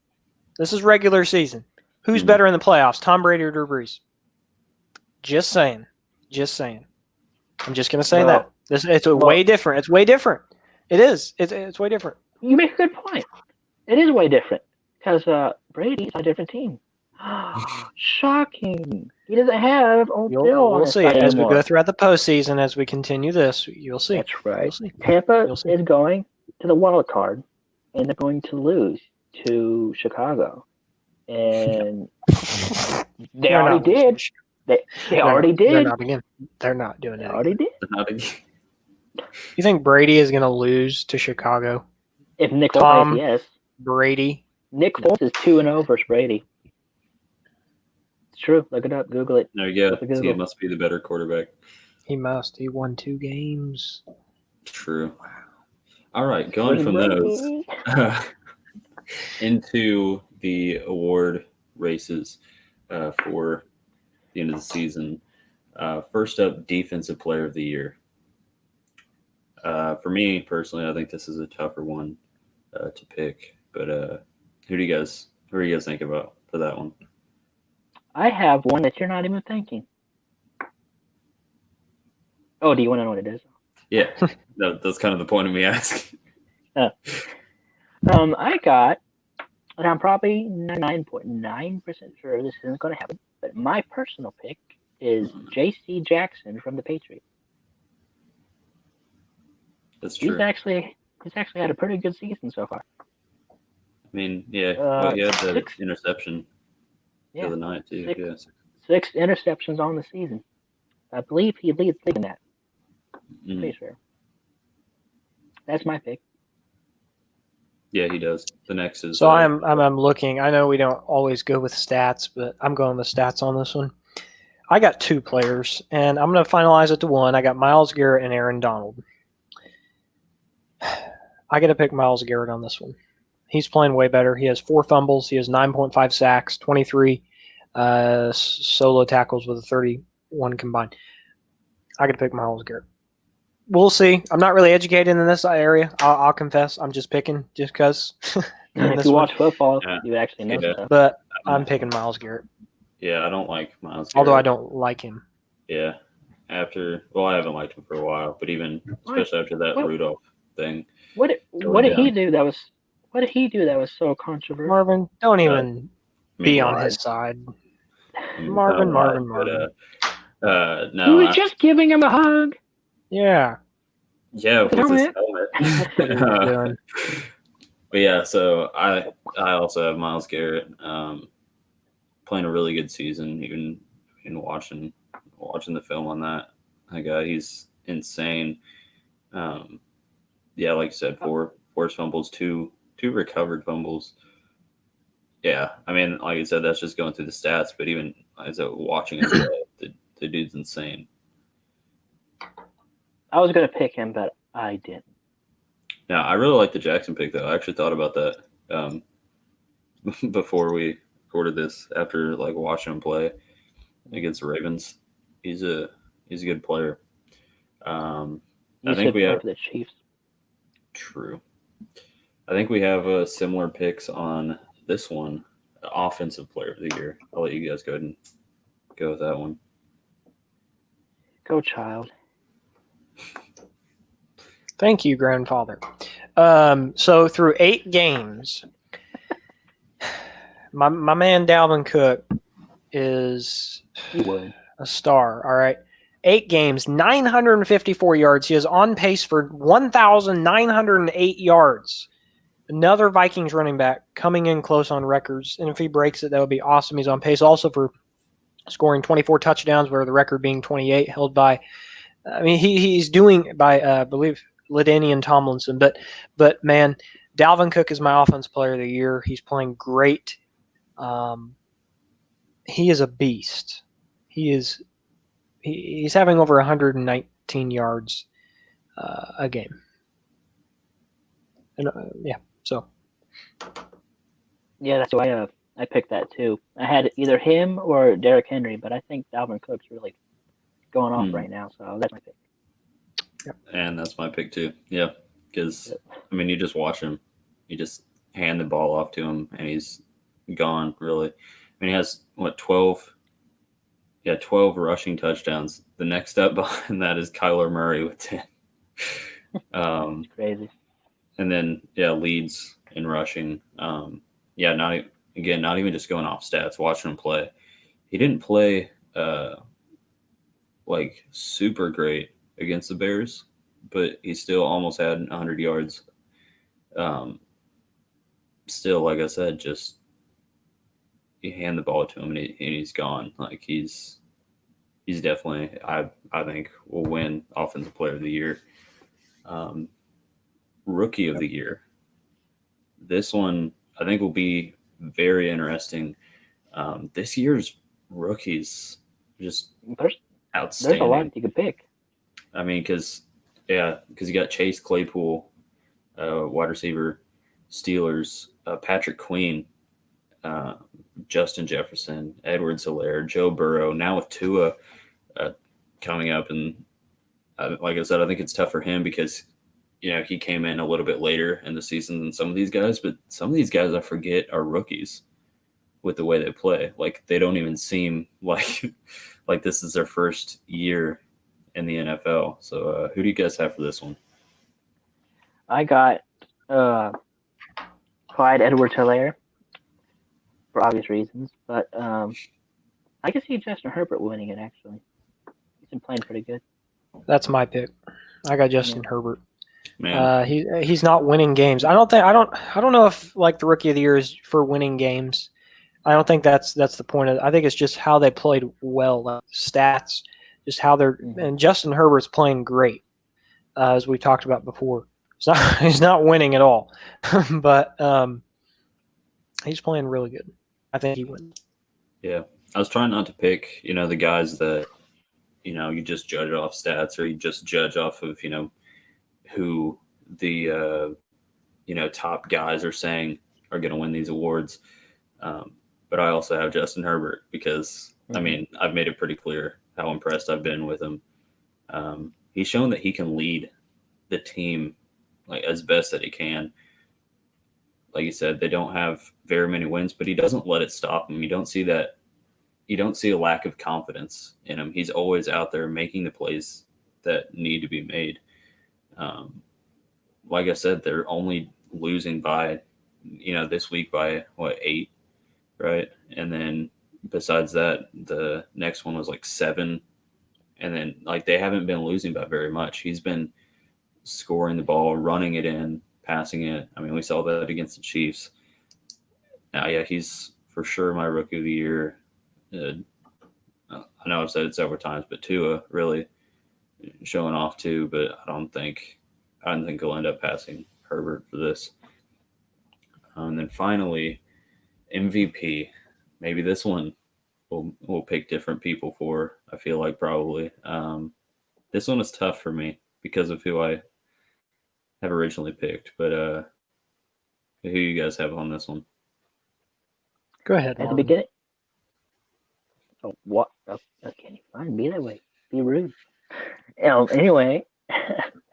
[SPEAKER 3] Who's
[SPEAKER 1] Mhm.
[SPEAKER 3] better in the playoffs, Tom Brady or Drew Brees? Just saying. I'm just gonna say
[SPEAKER 2] Well,
[SPEAKER 3] that. It's way different. It's way different. It is. It's way different.
[SPEAKER 2] You make a good point. It is way different because Brady's on a different team. Shocking. He doesn't have old Bill on
[SPEAKER 3] We'll
[SPEAKER 2] his
[SPEAKER 3] see
[SPEAKER 2] side
[SPEAKER 3] as we
[SPEAKER 2] anymore.
[SPEAKER 3] go throughout the postseason. As we continue this, you'll see.
[SPEAKER 2] That's right.
[SPEAKER 3] You'll see.
[SPEAKER 2] Tampa
[SPEAKER 3] You'll see.
[SPEAKER 2] is going to the wild card, and they're going to lose to Chicago. And they
[SPEAKER 3] They're
[SPEAKER 2] already
[SPEAKER 3] not losing
[SPEAKER 2] did.
[SPEAKER 3] to Chicago.
[SPEAKER 2] They already did.
[SPEAKER 3] They're not again. They're not doing
[SPEAKER 2] They
[SPEAKER 3] it.
[SPEAKER 2] already did.
[SPEAKER 3] You think Brady is going to lose to Chicago?
[SPEAKER 2] If Nick
[SPEAKER 3] Tom
[SPEAKER 2] Foles, yes.
[SPEAKER 3] Brady.
[SPEAKER 2] Nick Foles is 2-0 versus Brady. It's true. Look it up. Google it.
[SPEAKER 1] There you go.
[SPEAKER 2] Google.
[SPEAKER 1] He must be the better quarterback.
[SPEAKER 3] He must. He won 2 games.
[SPEAKER 1] True. All right, going from those into the award races for the end of the season. First up, Defensive Player of the Year. For me personally, I think this is a tougher one to pick. But who do you guys think about for that one?
[SPEAKER 2] I have one that you're not even thinking. Oh, do you want to know what it is?
[SPEAKER 1] Yeah, that's kind of the point of me asking.
[SPEAKER 2] I got, and I'm probably 99.9% sure this isn't going to happen, but my personal pick is J.C. Jackson from the Patriots.
[SPEAKER 1] That's true.
[SPEAKER 2] He's actually had a pretty good season so far.
[SPEAKER 1] I mean, yeah, he had the
[SPEAKER 2] 6
[SPEAKER 1] interception the other night too.
[SPEAKER 2] 6 interceptions on the season. I believe he leads the league in that. Pretty sure. That's my pick.
[SPEAKER 1] Yeah, he does. The next is.
[SPEAKER 3] So I'm looking. I know we don't always go with stats, but I'm going with stats on this one. I got 2 players, and I'm going to finalize it to 1. I got Myles Garrett and Aaron Donald. I got to pick Myles Garrett on this one. He's playing way better. He has 4 fumbles. He has 9.5 sacks, 23 solo tackles with a 31 combined. I got to pick Myles Garrett. We'll see. I'm not really educated in this area. I'll confess. I'm just picking just because.
[SPEAKER 2] If you watch football, you actually know stuff.
[SPEAKER 3] But I'm picking Myles Garrett.
[SPEAKER 1] Yeah, I don't like Myles Garrett.
[SPEAKER 3] Although I don't like him.
[SPEAKER 1] Yeah. I haven't liked him for a while, but even especially after that Rudolph thing.
[SPEAKER 2] What did he do that was so controversial?
[SPEAKER 3] Marvin, don't even be on his side. Marvin.
[SPEAKER 1] No,
[SPEAKER 2] he was just giving him a hug.
[SPEAKER 3] Yeah.
[SPEAKER 1] Yeah, with his helmet. But yeah, so I also have Myles Garrett playing a really good season. Even in watching the film on that guy, he's insane. Yeah, like you said, 4 forced fumbles, 2 recovered fumbles. Yeah, I mean, like I said, that's just going through the stats. But even as watching him play, the dude's insane.
[SPEAKER 2] I was gonna pick him, but I didn't.
[SPEAKER 1] Yeah, I really like the Jackson pick though. I actually thought about that before we recorded this. After like watching him play against the Ravens, he's a good player. I think we have
[SPEAKER 2] the Chiefs.
[SPEAKER 1] True. I think we have similar picks on this one. offensive player of the year. I'll let you guys go ahead and go with that one.
[SPEAKER 2] Go Child.
[SPEAKER 3] Thank you, grandfather. So through 8 games, my man Dalvin Cook is
[SPEAKER 2] He would.
[SPEAKER 3] a star. All right. 8 games, 954 yards. He is on pace for 1,908 yards. Another Vikings running back coming in close on records. And if he breaks it, that would be awesome. He's on pace also for scoring 24 touchdowns, where the record being 28, held by, I mean, he's doing by, I believe, LaDainian Tomlinson. But man, Dalvin Cook is my offense player of the year. He's playing great. He is a beast. He's having over 119 yards a game. And so.
[SPEAKER 2] Yeah, that's why I picked that too. I had either him or Derrick Henry, but I think Dalvin Cook's really going off right now, so that's my pick.
[SPEAKER 3] Yep.
[SPEAKER 1] And that's my pick too. Yeah, because I mean, you just watch him, you just hand the ball off to him, and he's gone. Really, I mean, he has 12. Yeah, 12 rushing touchdowns. The next up behind that is Kyler Murray with 10.
[SPEAKER 2] It's crazy.
[SPEAKER 1] And then leads in rushing. Not even just going off stats, watching him play. He didn't play like super great against the Bears, but he still almost had 100 yards. Still, like I said, just you hand the ball to him and he's gone. Like he's definitely, I think, will win Offensive Player of the Year. Rookie of the Year. This one I think will be very interesting. This year's rookies just outstanding.
[SPEAKER 2] There's a lot you could pick.
[SPEAKER 1] I mean, because you got Chase Claypool, wide receiver, Steelers, Patrick Queen, Justin Jefferson, Edwards-Helaire, Joe Burrow. Now with Tua coming up, and like I said, I think it's tough for him because he came in a little bit later in the season than some of these guys. But some of these guys I forget are rookies with the way they play. Like they don't even seem like this is their first year in the NFL. So who do you guys have for this one?
[SPEAKER 2] I got Clyde Edwards-Helaire for obvious reasons, but I can see Justin Herbert winning it. Actually, he's been playing pretty good.
[SPEAKER 3] That's my pick. I got Justin Herbert. Man. He's not winning games. I don't know if like the Rookie of the Year is for winning games. I don't think that's the point of it. I think it's just how they played well, like stats, just how they're. And Justin Herbert's playing great, as we talked about before. He's not winning at all, but he's playing really good. I think he wins.
[SPEAKER 1] Yeah, I was trying not to pick, the guys that, you just judge off stats or you just judge off of, who the, top guys are saying are going to win these awards. But I also have Justin Herbert because, I mean, I've made it pretty clear how impressed I've been with him. He's shown that he can lead the team like as best that he can. Like you said, they don't have very many wins, but he doesn't let it stop him. You don't see that. You don't see a lack of confidence in him. He's always out there making the plays that need to be made. Like I said, they're only losing by, this week by 8, right? And then besides that, the next one was like 7. And then like they haven't been losing by very much. He's been scoring the ball, running it in, passing it. I mean, we saw that against the Chiefs. Now, he's for sure my Rookie of the Year. I know I've said it several times, but Tua really showing off too. But I don't think he'll end up passing Herbert for this. And then finally, MVP. Maybe this one we'll pick different people for. I feel like probably. This one is tough for me because of who I have originally picked. But who you guys have on this one?
[SPEAKER 3] Go ahead.
[SPEAKER 2] At the beginning. Oh, what? I can't even be that way. Be rude. Anyway,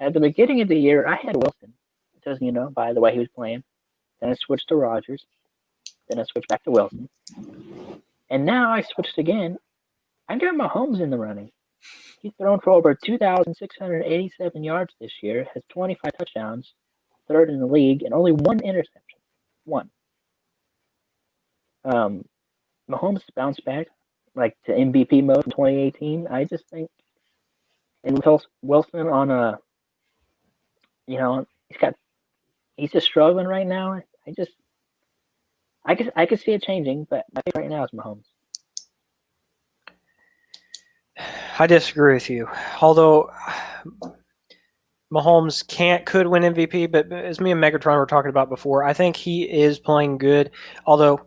[SPEAKER 2] at the beginning of the year, I had Wilson, just by the way he was playing. Then I switched to Rodgers. then I switched back to Wilson. And now I switched again. I got Mahomes in the running. He's thrown for over 2,687 yards this year, has 25 touchdowns, third in the league, and only one interception. One. Mahomes bounced back like to MVP mode from 2018. I just think, and Wilson on a, he's just struggling right now. I could see it changing, but I think right now it's Mahomes.
[SPEAKER 3] I disagree with you. Although Mahomes could win MVP, but as me and Megatron were talking about before, I think he is playing good. Although,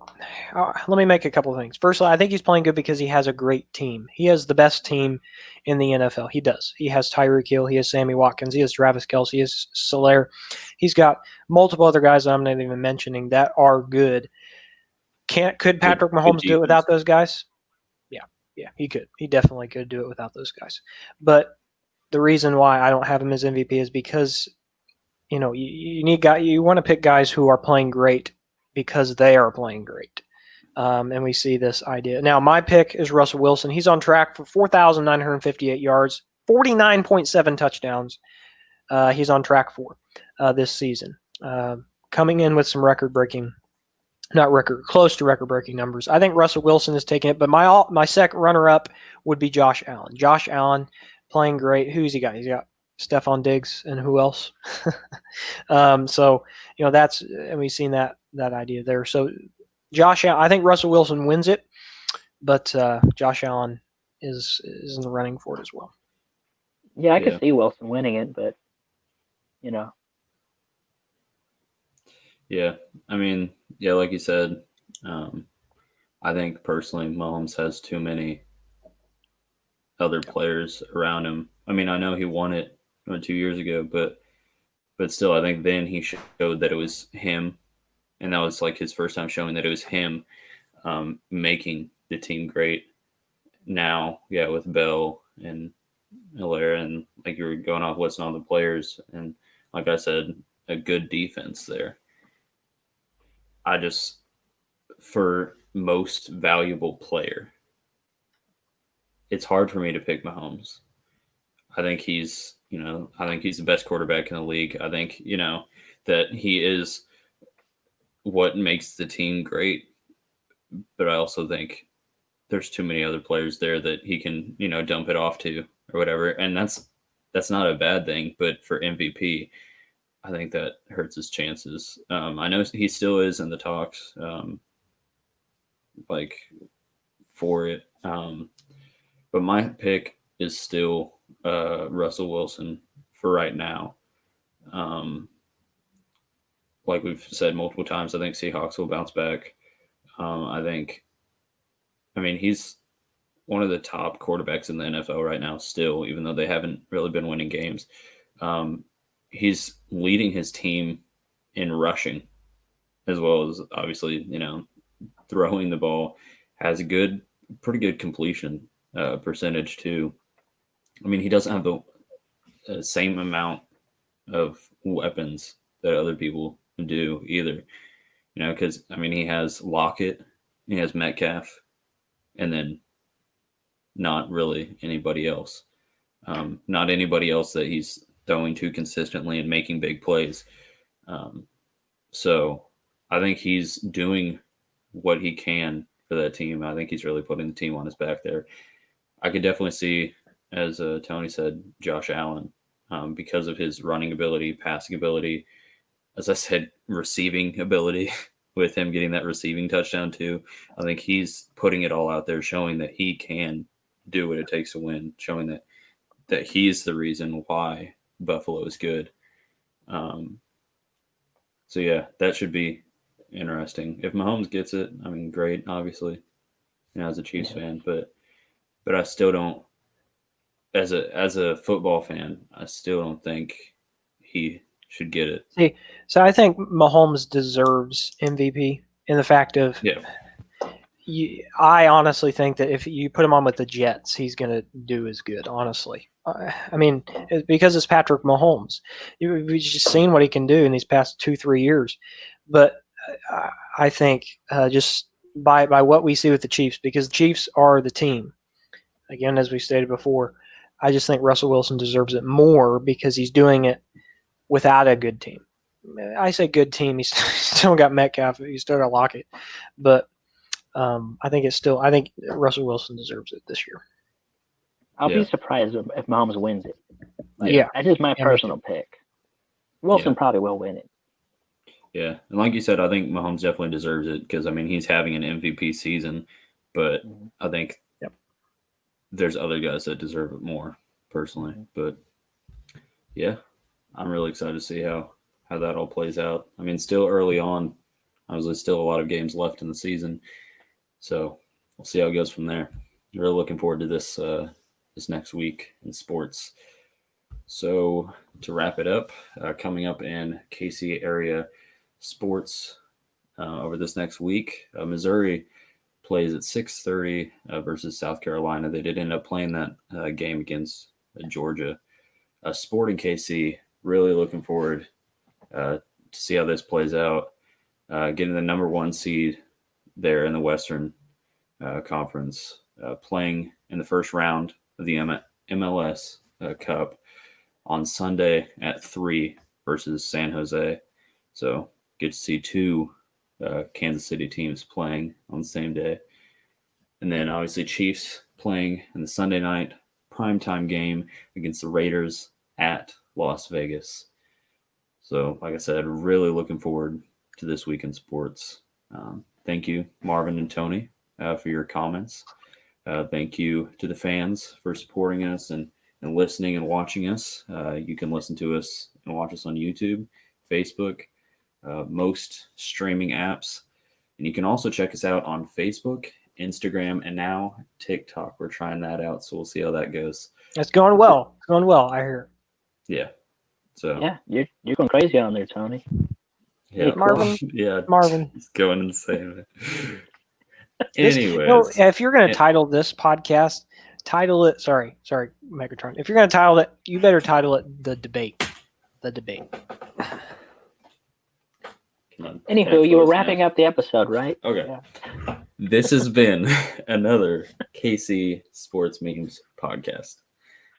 [SPEAKER 3] let me make a couple of things. Firstly, I think he's playing good because he has a great team. He has the best team in the NFL. He does. He has Tyreek Hill. He has Sammy Watkins. He has Travis Kelce. He has Solaire. He's got multiple other guys that I'm not even mentioning that are good. Could Patrick Mahomes do it without those guys? Yeah, he could. He definitely could do it without those guys. But the reason why I don't have him as MVP is because, you want to pick guys who are playing great because they are playing great. And we see this idea. Now, my pick is Russell Wilson. He's on track for 4,958 yards, 49.7 touchdowns. He's on track for this season. Coming in with some close to record-breaking numbers. I think Russell Wilson is taking it, but my second runner-up would be Josh Allen. Josh Allen playing great. Who's he got? He's got Stephon Diggs and who else? So and we've seen that idea there. So Josh Allen, I think Russell Wilson wins it, but Josh Allen is in the running for it as well.
[SPEAKER 2] Yeah, I could see Wilson winning it, but
[SPEAKER 1] Yeah, I mean, like you said, I think personally Mahomes has too many other players around him. I mean, I know he won it 2 years ago, but still, I think then he showed that it was him, and that was like his first time showing that it was him making the team great. Now, with Bell and Hilaire, and like you were going off what's on the players, and like I said, a good defense there. For most valuable player, it's hard for me to pick Mahomes. I think he's the best quarterback in the league. I think, that he is what makes the team great. But I also think there's too many other players there that he can, dump it off to or whatever. And that's not a bad thing. But for MVP, I think that hurts his chances. I know he still is in the talks, for it. But my pick is still Russell Wilson for right now. Like we've said multiple times, I think Seahawks will bounce back. He's one of the top quarterbacks in the NFL right now still, even though they haven't really been winning games. He's leading his team in rushing as well as obviously, throwing the ball. Has a pretty good completion percentage too. I mean, he doesn't have the same amount of weapons that other people do either, because he has Lockett, he has Metcalf, and then not really anybody else. Not anybody else that he's throwing to consistently and making big plays. So I think he's doing what he can for that team. I think he's really putting the team on his back there. I could definitely see, as Tony said, Josh Allen, because of his running ability, passing ability, as I said, receiving ability with him getting that receiving touchdown too. I think he's putting it all out there, showing that he can do what it takes to win, showing that he's the reason why Buffalo is good. So yeah, that should be interesting. If Mahomes gets it, great, obviously, as a Chiefs fan, but I still don't, as a football fan, I still don't think he should get it.
[SPEAKER 3] See, so I think Mahomes deserves MVP in the fact of, I honestly think that if you put him on with the Jets, he's going to do as good, honestly. Because it's Patrick Mahomes. We've just seen what he can do in these past 2-3 years. But I think just by what we see with the Chiefs, because the Chiefs are the team. Again, as we stated before, I just think Russell Wilson deserves it more because he's doing it without a good team. I say good team. He's still got Metcalf. He's still got Lockett, but I think Russell Wilson deserves it this year.
[SPEAKER 2] I'll be surprised if Mahomes wins it.
[SPEAKER 3] Yeah,
[SPEAKER 2] That's just my personal pick. Wilson probably will win it.
[SPEAKER 1] Yeah, and like you said, I think Mahomes definitely deserves it because, I mean, he's having an MVP season, but I think there's other guys that deserve it more, personally. But, yeah, I'm really excited to see how that all plays out. I mean, still early on. Obviously, still a lot of games left in the season. So we'll see how it goes from there. Really looking forward to this next week in sports. So to wrap it up, coming up in KC area sports over this next week, Missouri plays at 6:30 versus South Carolina. They did end up playing that game against Georgia. Sporting KC, really looking forward to see how this plays out. Getting the number 1 seed there in the Western Conference, playing in the first round of the MLS Cup on Sunday at 3 versus San Jose. So get to see 2 Kansas City teams playing on the same day. And then obviously Chiefs playing in the Sunday night primetime game against the Raiders at Las Vegas. So, like I said, really looking forward to this week in sports. Thank you, Marvin and Tony, for your comments. Thank you to the fans for supporting us and listening and watching us. You can listen to us and watch us on YouTube, Facebook, most streaming apps. And you can also check us out on Facebook, Instagram, and now TikTok. We're trying that out, so we'll see how that goes.
[SPEAKER 3] It's going well. It's going well, I hear.
[SPEAKER 1] Yeah. So
[SPEAKER 2] yeah, you're going crazy on there, Tony.
[SPEAKER 1] Yeah,
[SPEAKER 3] Marvin.
[SPEAKER 1] Yeah,
[SPEAKER 3] Marvin.
[SPEAKER 1] He's going insane.
[SPEAKER 3] Anyways, if you're going to title this podcast, title it. Sorry, Megatron. If you're going to title it, you better title it "The Debate." The debate.
[SPEAKER 2] Anywho, you were wrapping up the episode, right?
[SPEAKER 1] Okay. Yeah. This has been another KC Sports Memes podcast.